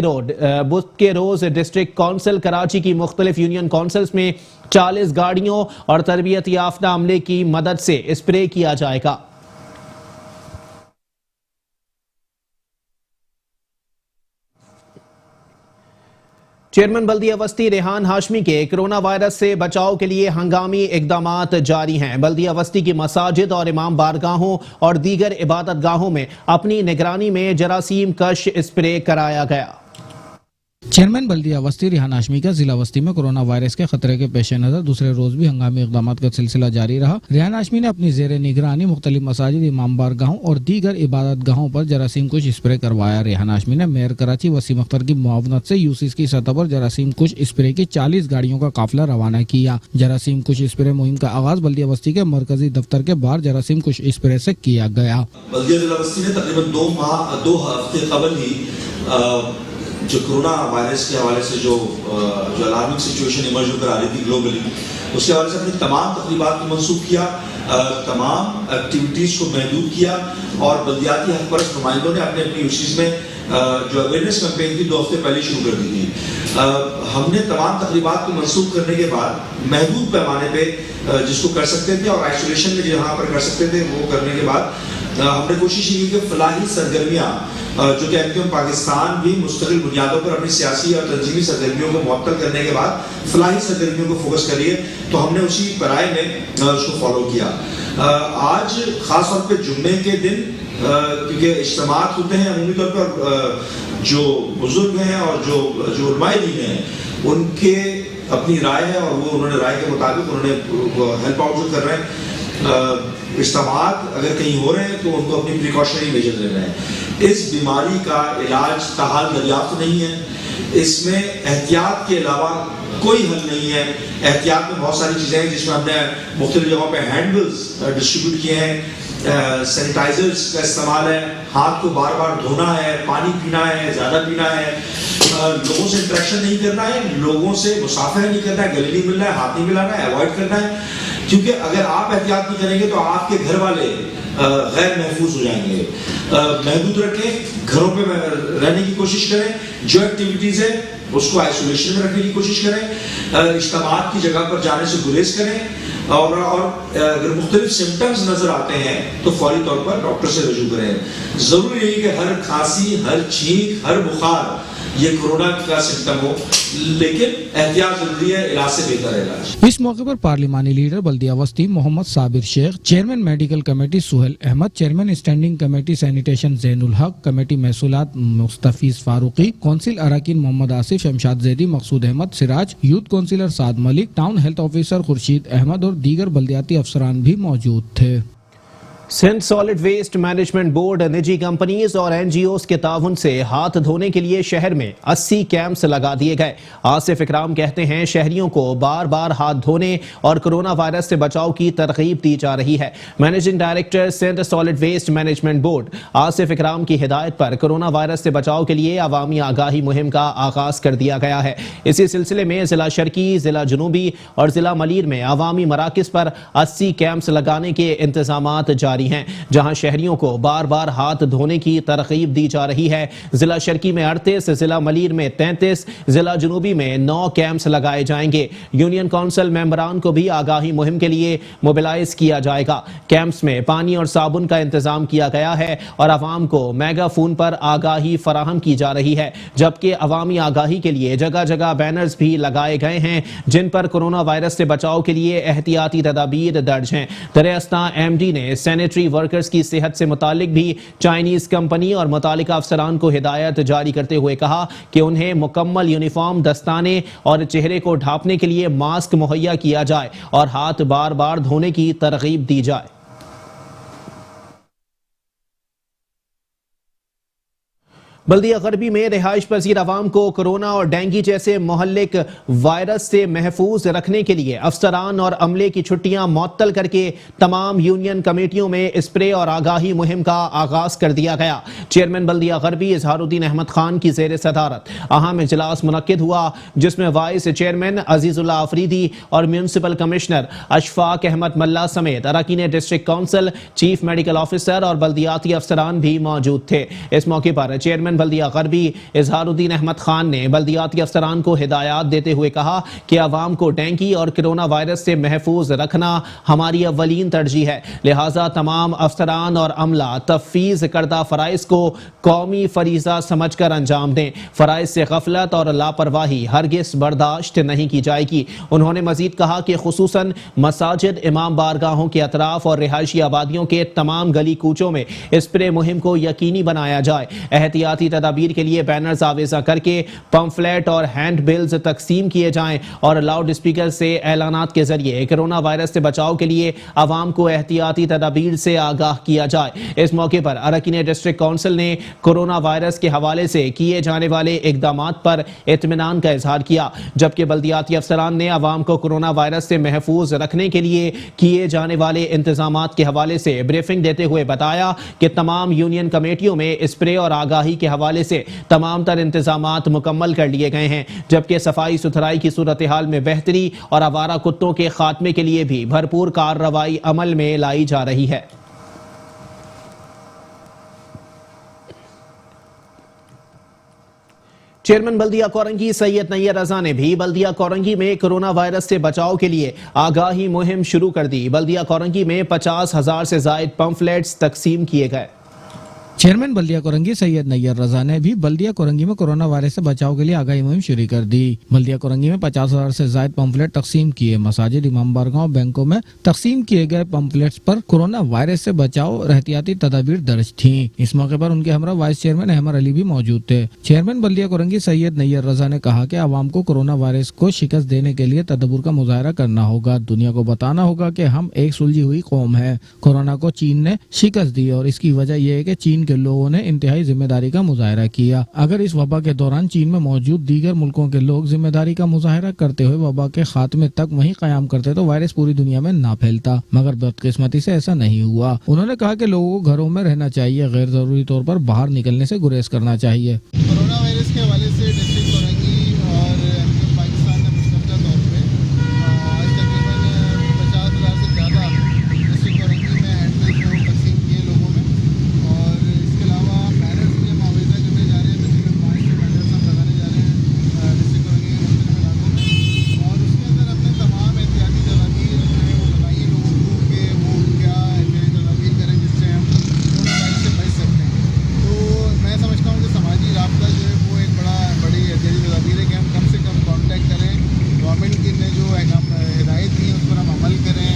के रोज डिस्ट्रिक्ट काउंसिल कराची की मुख्तलिफ यूनियन काउंसिल्स में 40 गाड़ियों और तरबियत याफ्ता अमले की मदद से स्प्रे किया जाएगा। चेयरमैन बल्दिया वस्ती रेहान हाशमी के कोरोना वायरस से बचाव के लिए हंगामी इकदामात जारी हैं। बल्दिया वस्ती की मसाजिद और इमाम बारगाहों और दीगर इबादत गाहों में अपनी निगरानी में जरासीम कश स्प्रे कराया गया। चेयरमैन बल्दिया वस्ती रेहान हाशमी का जिला वस्ती में कोरोना वायरस के खतरे के पेश नजर दूसरे रोज भी हंगामी इकदाम का सिलसिला जारी रहा। रेहान हाशमी ने अपनी जेर निगरानी मुख्तलिफ मसाजिद, इमाम बारगाहों और दीगर इबादत गाहों पर जरासीम कुश स्प्रे करवाया। रेहान हाशमी ने मेयर कराची वसीम अख्तर की मुआवनत से यूसीस की सतह पर जरासीम कुश स्प्रे की 40 गाड़ियों का काफिला रवाना किया। जरासीम कुश स्प्रे मुहिम का आगाज बल्दिया वस्ती के मरकजी दफ्तर के बाहर जरासीम कुश स्प्रे से किया गया। बल्दिया जिला वस्ती ने तकरीबन 2 हफ्ते कबल ही जो कोरोना वायरस के हवाले से जो अलार्मिंग सिचुएशन इमर्ज होकर आ रही थी ग्लोबली, उसके हवाले से अपनी तमाम तकरीबात को मनसूख किया, तमाम एक्टिविटीज़ को महदूद किया और बल्दियाती हक परस्त नुमाइंदों ने अपने अपनी यूसीज में जो अवेयरनेस कैंपेन थी 2 हफ्ते पहले शुरू कर दी थी। हमने तमाम तकरीबात को मनसूख करने के बाद महदूद पैमाने पे जिसको कर सकते थे और आइसोलेशन में जहाँ पर कर सकते थे वो करने के बाद हमने कोशिश की कि फलाही सरगर्मियाँ जो कि एमक्यूएम पाकिस्तान भी मुस्तकिल बुनियादों पर अपनी सियासी और तंजीमी सरगर्मियों को मुअत्तल करने के बाद फलाही सरगर्मियों को फोकस करिए, तो हमने उसी पराए में उसको फॉलो किया। आज खास तौर पे जुम्मे के दिन क्योंकि इज्तिमात होते हैं अमूमी तौर पर जो बुजुर्ग हैं और जो उलमाए दीन हैं उनके अपनी राय है और वो उन्होंने राय के मुताबिक उन्होंने हेल्प आउट जो कर रहे हैं। इज्तिमात अगर कहीं हो रहे हैं तो उनको अपनी प्रिकॉशनरी मेजर लेना है। इस बीमारी का इलाज ताहाल दरियाफ्त नहीं है, इसमें एहतियात के अलावा कोई हल नहीं है। एहतियात में बहुत सारी चीज़ें हैं जिसमें हमने मुख्तलिफ जगहों पे हैंडबिल्स डिस्ट्रीब्यूट किए हैं, सैनिटाइजर्स का इस्तेमाल है, हाथ को बार बार धोना है, पानी पीना है, ज़्यादा पीना है, लोगों से इंटरेक्शन नहीं करना है, लोगों से मुसाफिर नहीं करना है, गले नहीं मिलना है, हाथ नहीं मिलाना है, अवॉइड करना है, क्योंकि अगर आप एहतियात नहीं करेंगे तो आपके घर वाले गैर महफूज हो जाएंगे। महदूद रखें, घरों पे रहने की कोशिश करें, जो एक्टिविटीज़ है उसको आइसोलेशन में रखने की कोशिश करें, इज्तिमात की जगह पर जाने से गुरेज करें और अगर मुख्तलिफ सिम्टम्स नजर आते हैं तो फौरी तौर पर डॉक्टर से रजू करें। जरूरी नहीं कि हर खांसी, हर छींक, हर बुखार ये कोरोना का सिम्टम हो, लेकिन एहतियात जरूरी है, इलाज से बेहतर है इलाज। इस मौके पर पार्लिमानी लीडर बल्दिया वस्ती Mohammad Sabir Shaikh, chairman medical committee Suhail Ahmed, chairman standing committee sanitation Zainul Haq, committee महसूलात मुस्तफीज फारूकी, कौंसिल अरकान Mohammad Asif, Shamshad Zaidi, Maqsood Ahmed, Siraj, youth councillor Saad Malik, town health officer Khurshid Ahmed और दीगर बल्दियाती अफसरान भी मौजूद थे। Sindh solid waste management board निजी कंपनीज और एनजीओज के ताउन से हाथ धोने के लिए शहर में 80 कैंप्स लगा दिए गए। आसिफ इकराम कहते हैं शहरियों को बार बार हाथ धोने और कोरोना वायरस से बचाव की तरगीब दी जा रही है। Managing director Sindh solid waste management board Asif Ikram की हिदायत पर कोरोना वायरस से बचाव के लिए अवामी आगाही मुहिम का आगाज कर दिया गया है। इसी सिलसिले में जिला शर्की, जिला जुनूबी और जिला मलीर में अवामी मराकिज पर 80 कैंप्स लगाने के इंतजामात जारी हैं, जहां शहरियों को बार बार हाथ धोने की तरगीब दी जा रही है। जिला शर्की में 38, जिला मलीर में 33, जिला जुनूबी में 9 कैंप्स लगाए जाएंगे। यूनियन काउंसिल मेंबरान को भी आगाही मुहिम के लिए मोबिलाइज किया जाएगा। कैंप्स में पानी और साबुन का इंतजाम किया गया है और अवाम को मेगाफोन पर आगाही फराहम की जा रही है, जबकि अवामी आगाही के लिए जगह जगह बैनर्स भी लगाए गए हैं जिन पर कोरोना वायरस से बचाव के लिए एहतियाती तदाबीर दर्ज हैं। दरियास्ता एमडी ने सैनिटरी वर्कर्स की सेहत से मुतालिक भी चाइनीज कंपनी और मुतालिका अफसरान को हिदायत जारी करते हुए कहा कि उन्हें मुकम्मल यूनिफॉर्म, दस्ताने और चेहरे को ढांपने के लिए मास्क मुहैया किया जाए और हाथ बार बार धोने की तरगीब दी जाए। बल्दिया गरबी में रिहाइश पजीर अवाम को कोरोना और डेंगू जैसे मोहल्लिक वायरस से महफूज रखने के लिए अफसरान और अमले की छुट्टियां मुअत्तल करके तमाम यूनियन कमेटियों में स्प्रे और आगाही मुहिम का आगाज कर दिया गया। चेयरमैन बल्दिया गरबी इजहारुद्दीन अहमद खान की जेर सदारत अहम इजलास मुनक्किद हुआ, जिसमें वाइस चेयरमैन अजीजुल्लाह अफरीदी और म्यूनसिपल कमिश्नर अशफाक अहमद मल्ला समेत अरकान district council, chief medical officer और बल्दियाती अफसरान भी मौजूद थे। इस मौके पर चेयरमैन बल्दिया गरबी इजहारुद्दीन अहमद खान ने बल्दियाती अफसरान को हिदायत देते हुए कहा कि अवाम को डेंगू और कोरोना वायरस से महफूज रखना हमारी अव्वलीन तरजीह है, लिहाजा तमाम अफसरान और अमला तफवीज करदा फराइज को कौमी फरीजा समझकर अंजाम दें। फराइज से गफलत और लापरवाही हरगिज बर्दाश्त नहीं की जाएगी। उन्होंने मजीद कहा कि खुसूसन मसाजिद, इमाम बारगाहों के अतराफ और रिहायशी आबादियों के तमाम गली कूचों में स्प्रे मुहिम को यकीनी बनाया जाए। एहतियाती तदाबीर के लिए बैनर्स आवेजा करके पंफलेट और हैंड बिल्स तकसीम किए जाएं और लाउड स्पीकर से ऐलानात के जरिए कोरोना वायरस से बचाव के लिए आवाम को एहतियाती तदाबीर से आगाह किया जाए। इस मौके पर अरकान डिस्ट्रिक्ट काउंसिल ने कोरोना वायरस के हवाले से किए जाने वाले इकदामात पर इत्मीनान का इजहार किया, जबकि बल्दियाती अफसरान ने आवाम को कोरोना वायरस से महफूज रखने के लिए किए जाने वाले इंतजामात के हवाले से ब्रीफिंग देते हुए बताया कि तमाम यूनियन कमेटियों में स्प्रे और आगाही के हवाले से तमाम तर इंतजामात मुकम्मल कर लिए गए हैं, जबकि सफाई सुथराई की सूरत हाल में बेहतरी और आवारा कुत्तों के खात्मे के लिए भी भरपूर कार्रवाई अमल में लाई जा रही है। चेयरमैन बल्दिया कोरंगी सैयद नैयर रजा ने भी बल्दिया कोरंगी में कोरोना वायरस से बचाव के लिए आगाही मुहिम शुरू कर दी। बल्दिया कोरंगी में 50,000 से जायद पंफलेट्स तकसीम किए गए। चेयरमैन बल्दिया कोरंगी सैयद नैयर रजा ने भी बल्दिया कोरंगी में कोरोना वायरस से बचाव के लिए आगाही मुहिम शुरू कर दी। बल्दिया कोरंगी में 50,000 से जायद पंफलेट तकसीम किए। मसाजिद, इमाम बारगाह, बैंकों में तकसीम किए गए पंफलेट्स पर कोरोना वायरस से बचाव और एहतियाती तदाबीर दर्ज थी। इस मौके पर उनके हमरा वाइस चेयरमैन अहमद अली भी मौजूद थे। चेयरमैन बल्दिया कोरंगी सैयद नैयर रजा ने कहा कि आवाम को कोरोना वायरस को शिकस्त देने के लिए तदब्बुर का मुजाहरा करना होगा। दुनिया को बताना होगा कि हम एक सुलझी हुई कौम है। कोरोना को चीन ने शिकस्त दी और इसकी वजह यह है कि चीन के लोगों ने इंतहाई जिम्मेदारी का मुजाहरा किया। अगर इस वबा के दौरान चीन में मौजूद दीगर मुल्कों के लोग जिम्मेदारी का मुजाहरा करते हुए वबा के खात्मे तक वहीं कायम करते तो वायरस पूरी दुनिया में ना फैलता, मगर बदकिस्मती से ऐसा नहीं हुआ। उन्होंने कहा कि लोगों को घरों में रहना चाहिए, गैर जरूरी तौर पर बाहर निकलने से गुरेज करना चाहिए। कोरोना वायरस के हवाले से डिस्ट्रिक्ट कोरंगी और पाकिस्तान ने मुश्तरका तौर पे आज तकरीबन 50,000 से ज़्यादा डिस्ट्रिक्ट कोरंगी में हैंडबिल्स तकसीम किए लोगों में, और इसके अलावा बैनर्स भी हम आवेदन करने जा रहे हैं। तकरीबन 500 बैनर्स हम लगाने जा रहे हैं डिस्ट्रिक्ट कोरंगी के मुख्तलिफ इलाकों में, और उसके अंदर हमने तमाम एहतियाती तदाबीर जो है वो बताइए लोगों को कि वो क्या एहतियाती तदाबीर करें जिससे हम कोरोना वायरस से बच सकते हैं। तो मैं समझता हूँ कि समाजी राब्ता जो है वो एक बड़ी एहतियाती तदाबीर है कि हम कम से कम कॉन्टैक्ट करें, गवर्नमेंट की ने जो हिदायत दी है उस पर हम अमल करें,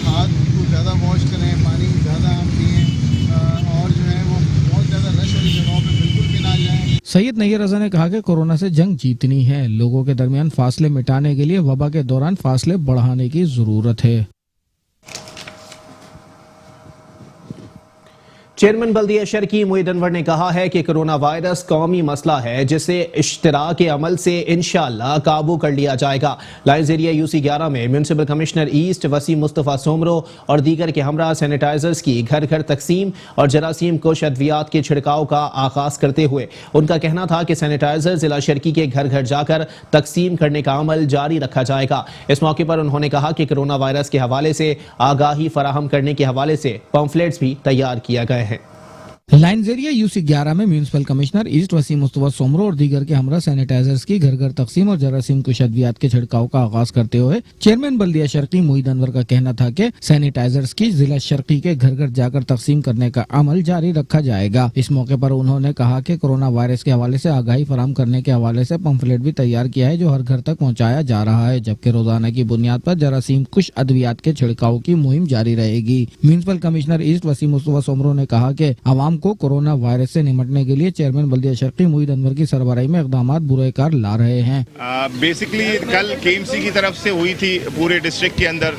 हाथ को ज़्यादा वॉश करें, पानी ज़्यादा हम पिएँ, और जो है वो बहुत ज़्यादा रश वाली जगहों पर बिल्कुल भी ना जाएँ। सैयद नैयर रजा ने कहा कि कोरोना से जंग जीतनी है। लोगों के दरमियान फासले मिटाने के लिए वबा के दौरान फासले बढ़ाने की जरूरत है। चेयरमैन बल्दिया शर्की मोईद अनवर ने कहा है कि कोरोना वायरस कौमी मसला है जिसे इश्तराक अमल से इंशाअल्लाह काबू कर लिया जाएगा। लाइन्स एरिया UC11 में municipal commissioner east Waseem Mustafa Soomro और दीगर के हमरा सैनिटाइजर्स की घर घर तकसीम और जरासीम कुश अद्वियात के छिड़काव का आगाज करते हुए उनका कहना था कि सैनिटाइजर जिला शर्की के घर घर जाकर तकसीम करने का अमल जारी रखा जाएगा। इस मौके पर उन्होंने कहा कि कोरोना वायरस के हवाले से आगाही फराहम करने के हवाले से पम्फलेट्स भी तैयार किया गए हैं। लाइन्स एरिया UC11 में municipal commissioner east Waseem Mustafa Soomro और दीगर के हमरा सैनिटाइजर्स की घर घर तकसीम और जरासीम कुश अद्वियात के छिड़काव का आगाज करते हुए चेयरमैन बल्दिया शर्की मोईद अनवर का कहना था कि सैनिटाइजर्स की जिला शर्की के घर घर जाकर तकसीम करने का अमल जारी रखा जाएगा। इस मौके पर उन्होंने कहा कि कोरोना वायरस के हवाले से आगाही फराहम करने के हवाले से पंफलेट भी तैयार किया है जो हर घर तक पहुँचाया जा रहा है, जबकि रोजाना की बुनियाद पर जरासीम कुश अद्वियात के छिड़काव की मुहिम जारी रहेगी। Municipal commissioner east Waseem Mustafa Soomro ने कहा कि आवाम को कोरोना वायरस से निपटने के लिए चेयरमैन बल्दिया शर्की मोईद अनवर की सरबराही में इक़दामात बुरेकार ला रहे हैं। बेसिकली कल KMC की तरफ से हुई थी पूरे डिस्ट्रिक्ट के अंदर।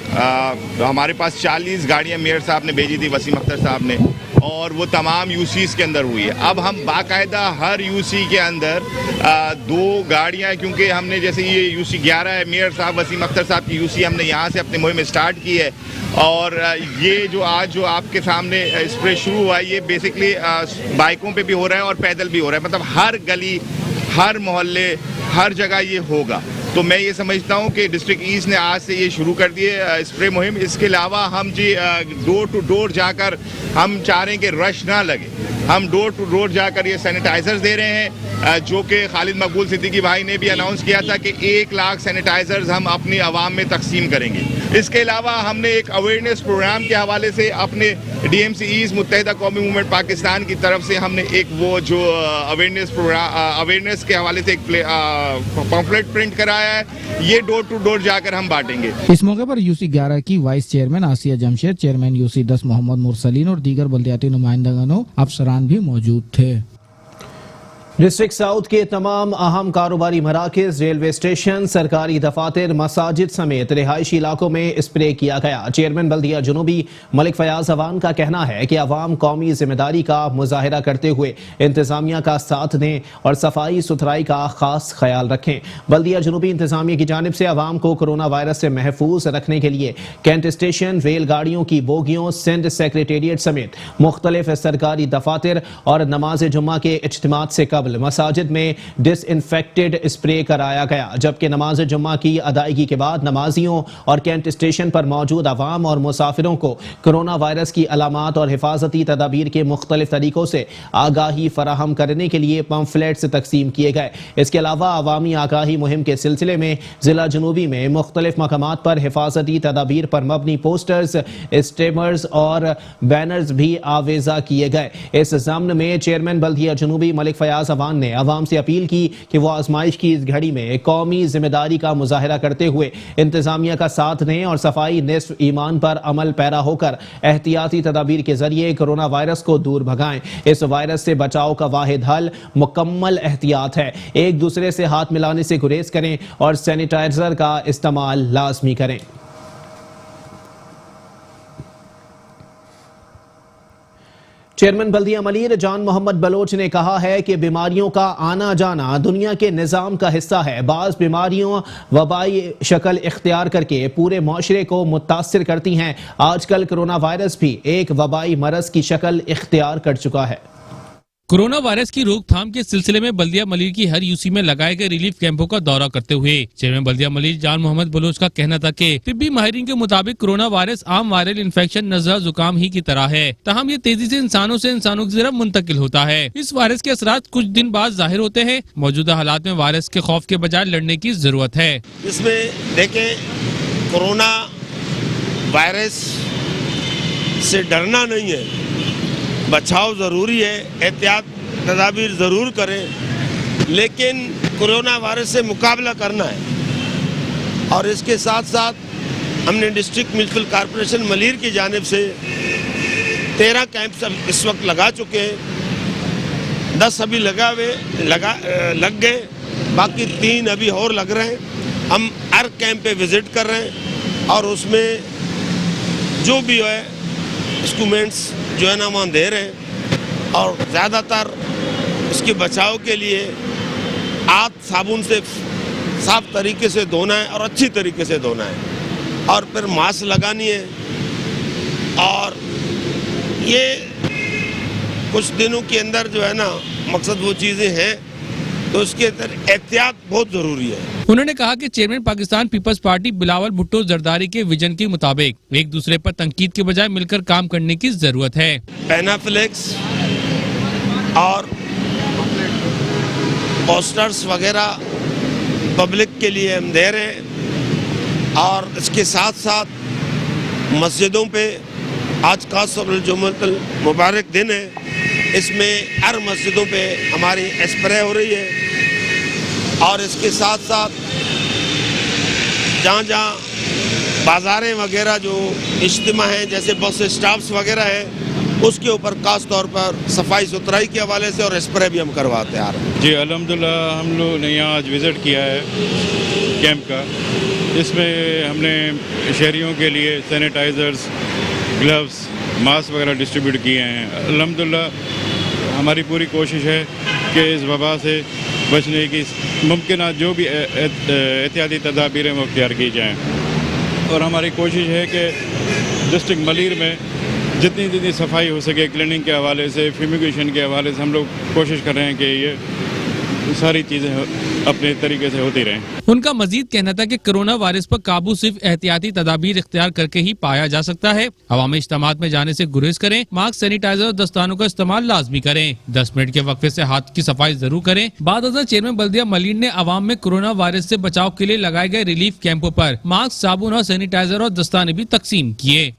हमारे पास 40 गाड़ियां मेयर साहब ने भेजी थी, वसीम अख्तर साहब ने, और वो तमाम यूसीज के अंदर हुई है। अब हम बाकायदा हर यूसी के अंदर 2 गाड़ियाँ, क्योंकि हमने जैसे ये यूसी 11 है, मेयर साहब वसीम अख्तर साहब की यूसी हमने यहाँ से अपनी मुहिम स्टार्ट की है। और ये जो आज जो आपके सामने स्प्रे शुरू हुआ है, ये बेसिकली बाइकों पे भी हो रहा है और पैदल भी हो रहा है, मतलब हर गली, हर मोहल्ले, हर जगह ये होगा। तो मैं ये समझता हूँ कि डिस्ट्रिक्ट ईस्ट ने आज से ये शुरू कर दिए स्प्रे मुहिम। इसके अलावा हम जी डोर टू डोर जाकर हम चाह रहे हैं कि रश ना लगे। हम डोर टू डोर जाकर ये सैनिटाइजर्स दे रहे हैं, जो कि खालिद मकबूल सिद्दीकी भाई ने भी अनाउंस किया था कि 1 लाख सैनिटाइजर्स हम अपनी आवाम में तकसीम करेंगे। इसके अलावा हमने एक अवेयरनेस प्रोग्राम के हवाले से अपने DMC ईस्ट मुत्तहिदा कौमी मूवमेंट पाकिस्तान की तरफ से हमने एक वो जो अवेयरनेस प्रोग्राम अवेयरनेस के हवाले से एक पम्फलेट प्रिंट कराया है, ये डोर टू डोर जाकर हम बांटेंगे। इस मौके पर UC 11 की वाइस चेयरमैन आसिया जमशेद, चेयरमैन UC 10 मोहम्मद मुरसलीन और दीगर बल्दियाती नुमाइंदगानों अफसरान भी मौजूद थे। डिस्ट्रिक्ट साउथ के तमाम अहम कारोबारी मराकज, रेलवे स्टेशन, सरकारी दफातर, मसाजिद समेत रिहायशी इलाकों में स्प्रे किया गया। चेयरमैन बल्दिया जुनूबी मलिक फयाज अवान का कहना है कि अवाम कौमी जिम्मेदारी का मुजाहिरा करते हुए इंतजामिया का साथ दें और सफाई सुथराई का खास ख्याल रखें। बल्दिया जुनूबी इंतजामिया की जानिब से अवाम को कोरोना वायरस से महफूज रखने के लिए कैंट स्टेशन, रेलगाड़ियों की बोगियों, सिंध सेक्रेटेरिएट समेत मुख्तलिफ सरकारी दफातर और नमाज जुम्मा के इज्तिमात से मसाजिद में डिसइंफेक्टेड स्प्रे कराया गया, जबकि नमाज जुम्मा की अदायगी के बाद नमाजियों और कैंट स्टेशन पर मौजूद अवाम और मुसाफिरों को कोरोना वायरस की अलामात और हिफाजती तदाबीर के मुख्तलिफ तरीकों से आगाही फराहम करने के लिए पम्फलेट्स तकसीम किए गए। इसके अलावा अवामी आगाही मुहिम के सिलसिले में जिला जुनूबी में मुख्तलिफ मकामात पर हिफाजती तदाबीर पर मबनी पोस्टर्स, स्टेमर्स और बैनर्स भी आवेजा किए गए। इस ज़म्न में चेयरमैन बल्दिया जुनूबी मलिक फयाज अवान ने अवाम से अपील की कि वो आजमाइश की इस घड़ी में कौमी जिम्मेदारी का मुजाहिरा करते हुए इंतजामिया का साथ दें और सफाई निस्फ ईमान पर अमल पैरा होकर एहतियाती तदाबीर के जरिए कोरोना वायरस को दूर भगाएं। इस वायरस से बचाव का वाहिद हल मुकम्मल एहतियात है। एक दूसरे से हाथ मिलाने से गुरेज करें और सैनिटाइजर का इस्तेमाल लाजमी करें। चेयरमैन बल्दिया मलीर जान मोहम्मद बलोच ने कहा है कि बीमारियों का आना जाना दुनिया के निज़ाम का हिस्सा है। बाज़ बीमारियों वबाई शक्ल इख्तियार करके पूरे माशरे को मुतासिर करती हैं। आजकल कोरोना वायरस भी एक वबाई मरज की शक्ल इख्तियार कर चुका है। कोरोना वायरस की रोकथाम के सिलसिले में बल्दिया मलीर की हर यूसी में लगाए गए रिलीफ कैंपों का दौरा करते हुए चेयरमैन बल्दिया मलीर जान मोहम्मद बलोच का कहना था कि तिब्बी माहिरीन के मुताबिक कोरोना वायरस आम वायरल इन्फेक्शन नज़ला जुकाम ही की तरह है, ताहम ये तेजी से इंसानों की तरफ मुंतकिल होता है। इस वायरस के असरात कुछ दिन बाद जाहिर होते हैं। मौजूदा हालात में वायरस के खौफ के बजाय लड़ने की जरूरत है। इसमें देखें, कोरोना वायरस से डरना नहीं है, बचाव ज़रूरी है, एहतियात तदाबीर ज़रूर करें, लेकिन कोरोना वायरस से मुकाबला करना है। और इसके साथ साथ हमने डिस्ट्रिक्ट म्युनिसिपल कॉरपोरेशन मलीर की जानिब से 13 कैंप इस वक्त लगा चुके हैं। 10 अभी लग गए, बाकी 3 अभी और लग रहे हैं। हम हर कैंप पे विज़िट कर रहे हैं और उसमें जो भी है इंस्ट्रूमेंट्स जो है ना वहाँ दे रहे हैं। और ज़्यादातर इसके बचाव के लिए हाथ साबुन से साफ तरीके से धोना है और अच्छी तरीके से धोना है, और फिर मास्क लगानी है। और ये कुछ दिनों के अंदर जो है ना मकसद वो चीज़ें हैं, तो उसके अंदर एहतियात बहुत ज़रूरी है। उन्होंने कहा कि चेयरमैन पाकिस्तान पीपल्स पार्टी बिलावल भुट्टो जरदारी के विजन के मुताबिक एक दूसरे पर तंकीद के बजाय मिलकर काम करने की जरूरत है। पैनाफ्लेक्स और पोस्टर्स वगैरह पब्लिक के लिए हम दे रहे हैं, और इसके साथ साथ मस्जिदों पे आज खासतौर जुम्मतुल मुबारक दिन है, इसमें हर मस्जिदों पे हमारी स्प्रे हो रही है। और इसके साथ साथ जहाँ जहाँ बाज़ारें वगैरह जो इज्तिमा हैं, जैसे बस स्टॉप्स वगैरह हैं, उसके ऊपर खास तौर पर सफाई सुथराई के हवाले से और स्प्रे भी हम करवाते आ रहे हैं। जी अल्हम्दुलिल्लाह, हम लोग ने यहाँ आज विज़िट किया है कैंप का। इसमें हमने शहरियों के लिए सैनिटाइज़र्स, ग्लव्स, मास्क वगैरह डिस्ट्रीब्यूट किए हैं। अल्हम्दुलिल्लाह हमारी पूरी कोशिश है कि इस वबा से बचने की मुमकिन जो भी एहतियाती तदाबीरें वो अख्तियार की जाएँ। और हमारी कोशिश है कि डिस्ट्रिक्ट मलीर में जितनी सफाई हो सके क्लीनिंग के हवाले से, फ्यूमिगेशन के हवाले से हम लोग कोशिश कर रहे हैं कि ये सारी चीज़ें अपने तरीके से होती रहें। उनका मजीद कहना था कि कोरोना वायरस पर काबू सिर्फ एहतियाती तदाबीर इख्तियार करके ही पाया जा सकता है। अवामी इज्तिमात में जाने से गुरेज करें, मास्क, सैनिटाइजर और दस्तानों का इस्तेमाल लाजमी करें, 10 मिनट के वक्फे से हाथ की सफाई जरूर करें। बाद चेयरमैन बल्दिया मलीर ने अवाम में कोरोना वायरस से बचाव के लिए लगाए गए रिलीफ कैंपों पर मास्क, साबुन और सैनिटाइजर और दस्ताने भी तकसीम किए।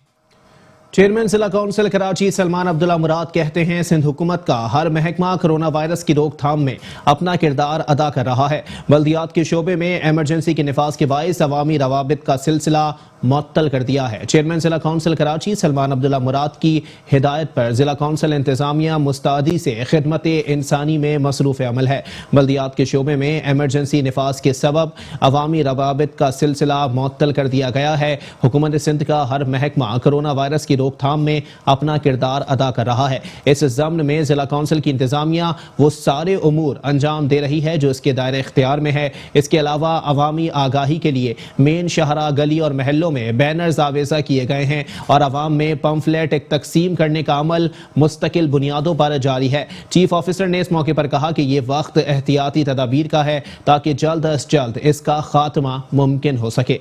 चेयरमैन जिला काउंसिल कराची सलमान अब्दुल्ला मुराद कहते हैं सिंध हुकूमत का हर महकमा कोरोना वायरस की रोकथाम में अपना किरदार अदा कर रहा है। बल्दियात के शोबे में एमरजेंसी के निफाज के बाइस अवामी रवाबित का सिलसिला मुअत्तल कर दिया है। चेयरमैन जिला काउंसिल कराची सलमान अब्दुल्ला मुराद की हिदायत पर जिला काउंसिल इंतजामिया मुस्तैदी से खिदमत इंसानी में मसरूफ अमल है। बल्दियात के शोबे में एमरजेंसी निफाज के सबब अवामी रवाबित का सिलसिला मुअत्तल कर दिया गया है। हुकूमत सिंध का हर महकमा कोरोना वायरस की रोकथाम में अपना किरदार अदा कर रहा है। इस ज़म्न में जिला काउंसिल की इंतजामिया वो सारे उमूर अंजाम दे रही है जो इसके दायरे इख्तियार में है। इसके अलावा अवामी आगाही के लिए मेन शहरा, गली और महलों में बैनर्स आवेजा किए गए हैं और अवाम में पंफलेट तकसीम करने का अमल मुस्तकिल बुनियादों पर जारी है। चीफ ऑफिसर ने इस मौके पर कहा कि ये वक्त एहतियाती तदाबीर का है ताकि जल्द अज जल्द इसका खात्मा मुमकिन हो सके।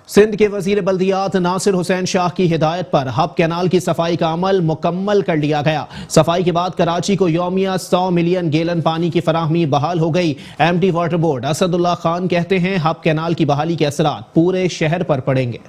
सिंध के वजीर बल्दियात नासिर हुसैन शाह की हिदायत पर हब कैनाल की सफाई का अमल मुकम्मल कर लिया गया। सफाई के बाद कराची को यौमिया 100 मिलियन गैलन पानी की फराहमी बहाल हो गई। MD water board Asadullah Khan कहते हैं हब कैनाल की बहाली के असरात पूरे शहर पर पड़ेंगे।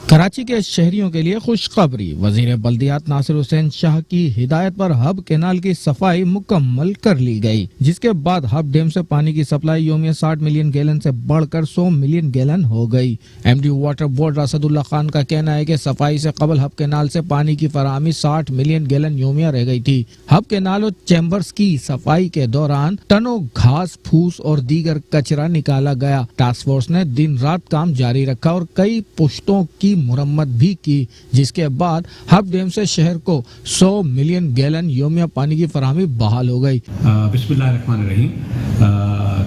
कराची के शहरियों के लिए खुशखबरी, वजीर बल्दियात नासिर हुसैन शाह की हिदायत पर हब कैनाल की सफाई मुकम्मल कर ली गई, जिसके बाद हब डैम से पानी की सप्लाई यौमिया 60 मिलियन गैलन से बढ़कर 100 मिलियन गैलन हो गई। MD water board Asadullah Khan का कहना है कि सफाई से कबल हब कैनाल से पानी की फराहमी 60 मिलियन गैलन यौमिया रह गई थी। हब कैनाल और चैम्बर्स की सफाई के दौरान टनों घास फूस और दीगर कचरा निकाला गया। टास्क फोर्स ने दिन रात काम जारी रखा और कई पुश्तों की मुरम्मत भी की, जिसके बाद हब डैम से शहर को 100 मिलियन गैलन यौमिया पानी की फराहमी बहाल हो गई। बिस्मिल्लाहिर्रहमानिर्रहीम।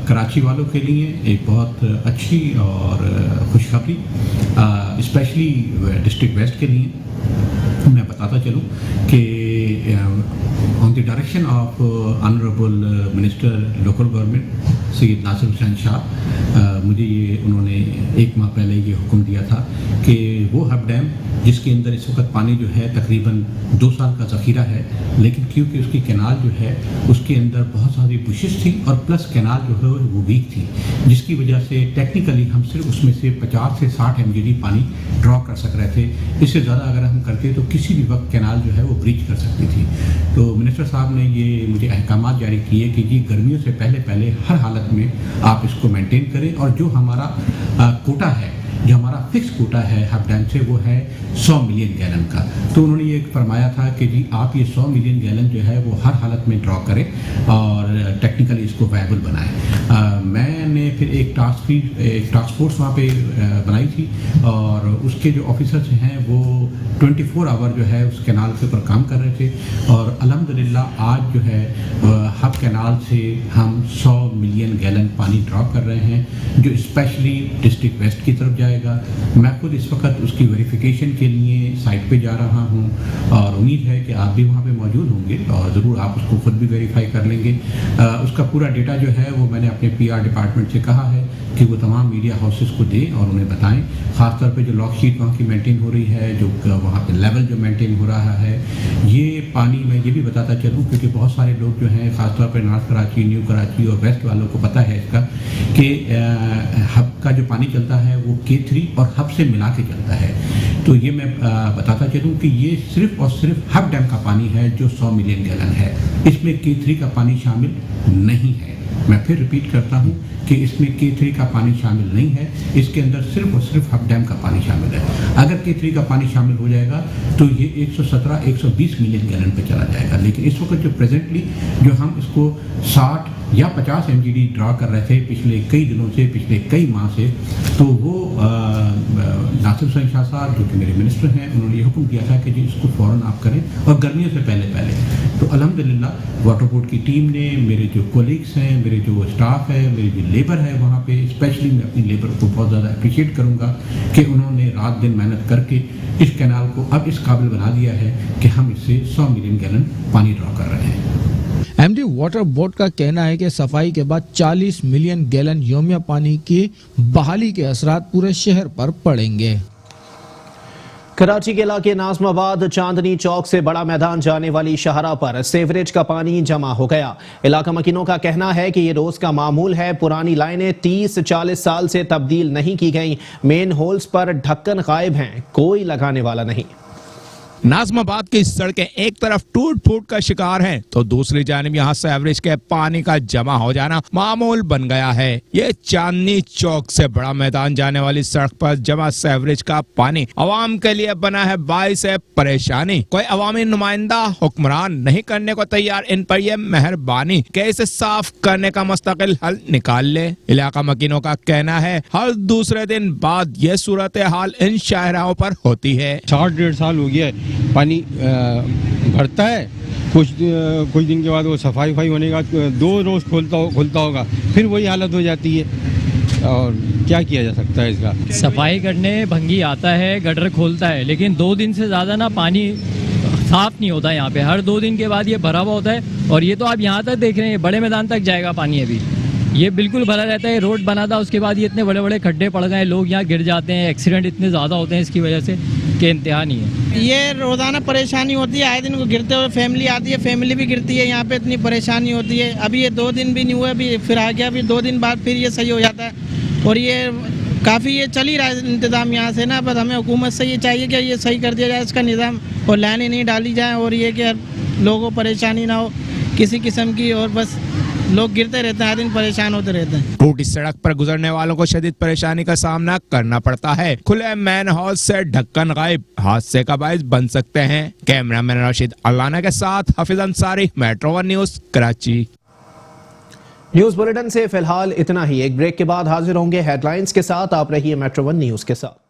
कराची वालों के लिए एक बहुत अच्छी और खुशखबरी, स्पेशली डिस्ट्रिक्ट वेस्ट के लिए मैं बताता चलूं कि on the direction of honourable minister local government Syed Nasir Hussain Shah, मुझे ये उन्होंने 1 माह पहले ये हुक्म दिया था कि वो हब डैम जिसके अंदर इस वक्त पानी जो है तकरीबन 2 साल का ज़ख़ीरा है, लेकिन क्योंकि उसकी कैनाल जो है उसके अंदर बहुत सारी बुशिश थी और प्लस कैनाल जो है वो वीक थी, जिसकी वजह से टेक्निकली हम सिर्फ उसमें से 50 से 60 MGD पानी ड्रॉ कर सक रहे थे। इससे ज़्यादा अगर हम करते तो किसी भी वक्त कैनाल जो है वो ब्रीच कर सकती थी। तो मिनिस्टर साहब ने ये मुझे अहकामात जारी किए कि जी गर्मियों से पहले हर हालत में आप इसको मेंटेन करें और जो हमारा कोटा है, जो हमारा फिक्स कोटा है हब डैम से, वो है 100 मिलियन गैलन का। तो उन्होंने ये फरमाया था कि जी आप ये 100 मिलियन गैलन जो है वो हर हालत में ड्रॉ करें और टेक्निकली इसको वायबल बनाएं। मैंने फिर एक टास्क फोर्स वहाँ पे बनाई थी और उसके जो ऑफिसर्स हैं वो 24 आवर जो है उस कैनाल के ऊपर काम कर रहे थे और अल्हम्दुलिल्लाह आज जो है हब कैनाल से हम 100 मिलियन गैलन पानी ड्रॉ कर रहे हैं, जो स्पेशली डिस्ट्रिक्ट वेस्ट की तरफ जाएगा। मैं खुद इस वक्त उसकी वेरिफिकेशन के लिए साइट पे जा रहा हूं और उम्मीद है कि आप भी वहां पे मौजूद होंगे और ज़रूर आप उसको खुद भी वेरीफाई कर लेंगे। उसका पूरा डेटा जो है वो मैंने अपने PR डिपार्टमेंट से कहा है कि वो तमाम मीडिया हाउसेस को दें और उन्हें बताएं, ख़ासतौर पे जो लॉक शीट वहाँ की मेंटेन हो रही है, जो वहाँ पे लेवल जो मेंटेन हो रहा है। ये पानी मैं ये भी बताता चलूँ क्योंकि बहुत सारे लोग जो हैं ख़ासतौर पे नॉर्थ कराची, न्यू कराची और वेस्ट वालों को पता है इसका कि हब का जो पानी चलता है वो K3 और हब से मिला के चलता है। तो ये मैं बताता चलूँ कि ये सिर्फ और सिर्फ हब डैम का पानी है जो 100 मिलियन गैलन है, इसमें K3 का पानी शामिल नहीं है। मैं फिर रिपीट करता हूँ कि इसमें K3 का पानी शामिल नहीं है, इसके अंदर सिर्फ और सिर्फ हब डैम का पानी शामिल है। अगर K3 का पानी शामिल हो जाएगा तो ये 117-120 मिलियन गैलन पे चला जाएगा, लेकिन इस वक्त जो प्रेजेंटली जो हम इसको 60 या 50 MGD ड्रा कर रहे थे पिछले कई दिनों से, पिछले कई माह से, तो वो नासिर हुसैन शाह साहब जो कि मेरे मिनिस्टर हैं, उन्होंने ये हुक्म दिया था कि जी इसको फ़ौरन आप करें और गर्मियों से पहले। तो अल्हम्दुलिल्लाह वाटर बोर्ड की टीम ने, मेरे जो कोलीग्स हैं, मेरे जो स्टाफ है, मेरी जो लेबर है वहाँ पे, स्पेशली मैं अपनी लेबर को बहुत ज़्यादा अप्रिशिएट करूँगा कि उन्होंने रात दिन मेहनत करके इस कैनाल को अब इस काबिल बना दिया है कि हम इससे 100 मिलियन गैलन पानी ड्रॉ कर रहे हैं। एमडी वाटर बोर्ड का कहना है कि सफाई के बाद 40 मिलियन गैलन योमिया पानी की बहाली के असरात पूरे शहर पर पड़ेंगे। कराची के इलाके नाज़माबाद चांदनी चौक से बड़ा मैदान जाने वाली शाहरा पर सीवरेज का पानी जमा हो गया। इलाका मकीनों का कहना है कि ये रोज का मामूल है। पुरानी लाइनें 30-40 साल से तब्दील नहीं की गई। मेन होल्स पर ढक्कन गायब हैं, कोई लगाने वाला नहीं। नाज़माबाद की सड़कें एक तरफ टूट फूट का शिकार हैं, तो दूसरी जानिब यहाँ सीवरेज के पानी का जमा हो जाना मामूल बन गया है। ये चांदनी चौक से बड़ा मैदान जाने वाली सड़क पर जमा सीवरेज का पानी अवाम के लिए बना है बाइस परेशानी। कोई अवामी नुमाइंदा हुक्मरान नहीं करने को तैयार। इन पर यह मेहरबानी कि इसे साफ करने का मुस्तकिल हल निकाल ले। इलाका मकीनों का कहना है हर दूसरे दिन बाद ये सूरत हाल इन शाहराओं पर होती है। 60-1.5 साल हो गया है, पानी भरता है, कुछ दिन के बाद वो सफाई होने के बाद 2 रोज खुलता होगा, फिर वही हालत हो जाती है। और क्या किया जा सकता है इसका? सफाई करने भंगी आता है, गटर खोलता है, लेकिन 2 दिन से ज़्यादा ना पानी साफ नहीं होता यहाँ पे। हर 2 दिन के बाद ये भरा हुआ होता है। और ये तो आप यहाँ तक देख रहे हैं, बड़े मैदान तक जाएगा पानी। अभी ये बिल्कुल भरा रहता है। रोड बना था, उसके बाद ये इतने बड़े बड़े खड्डे पड़ गए, लोग यहाँ गिर जाते हैं, एक्सीडेंट इतने ज़्यादा होते हैं इसकी वजह से कि इंतहा नहीं है। ये रोज़ाना परेशानी होती है, आए दिन को गिरते हुए फैमिली आती है, फैमिली भी गिरती है, यहाँ पे इतनी परेशानी होती है। अभी ये 2 दिन भी नहीं हुए, अभी फिर आ गया, अभी 2 दिन बाद फिर ये सही हो जाता है। और ये काफ़ी ये चल ही रहा है इंतज़ाम यहाँ से ना। बस हमें हुकूमत से ये चाहिए कि ये सही कर दिया जाए इसका निज़ाम, और लाइनें नहीं डाली जाए, और ये कि लोगों को परेशानी ना हो किसी किस्म की। और बस लोग गिरते रहते हैं, हर दिन परेशान होते रहते हैं। टूटी सड़क पर गुजरने वालों को शदीद परेशानी का सामना करना पड़ता है। खुले मैन हाउस से ढक्कन गायब हादसे का बायस बन सकते हैं। कैमरामैन रशीद अल्लाना के साथ Hafeez Ansari, metro 1 news, Karachi. News bulletin से फिलहाल इतना ही। एक ब्रेक के बाद हाजिर होंगे हेडलाइंस के साथ। आप रहिए मेट्रो 1 न्यूज के साथ।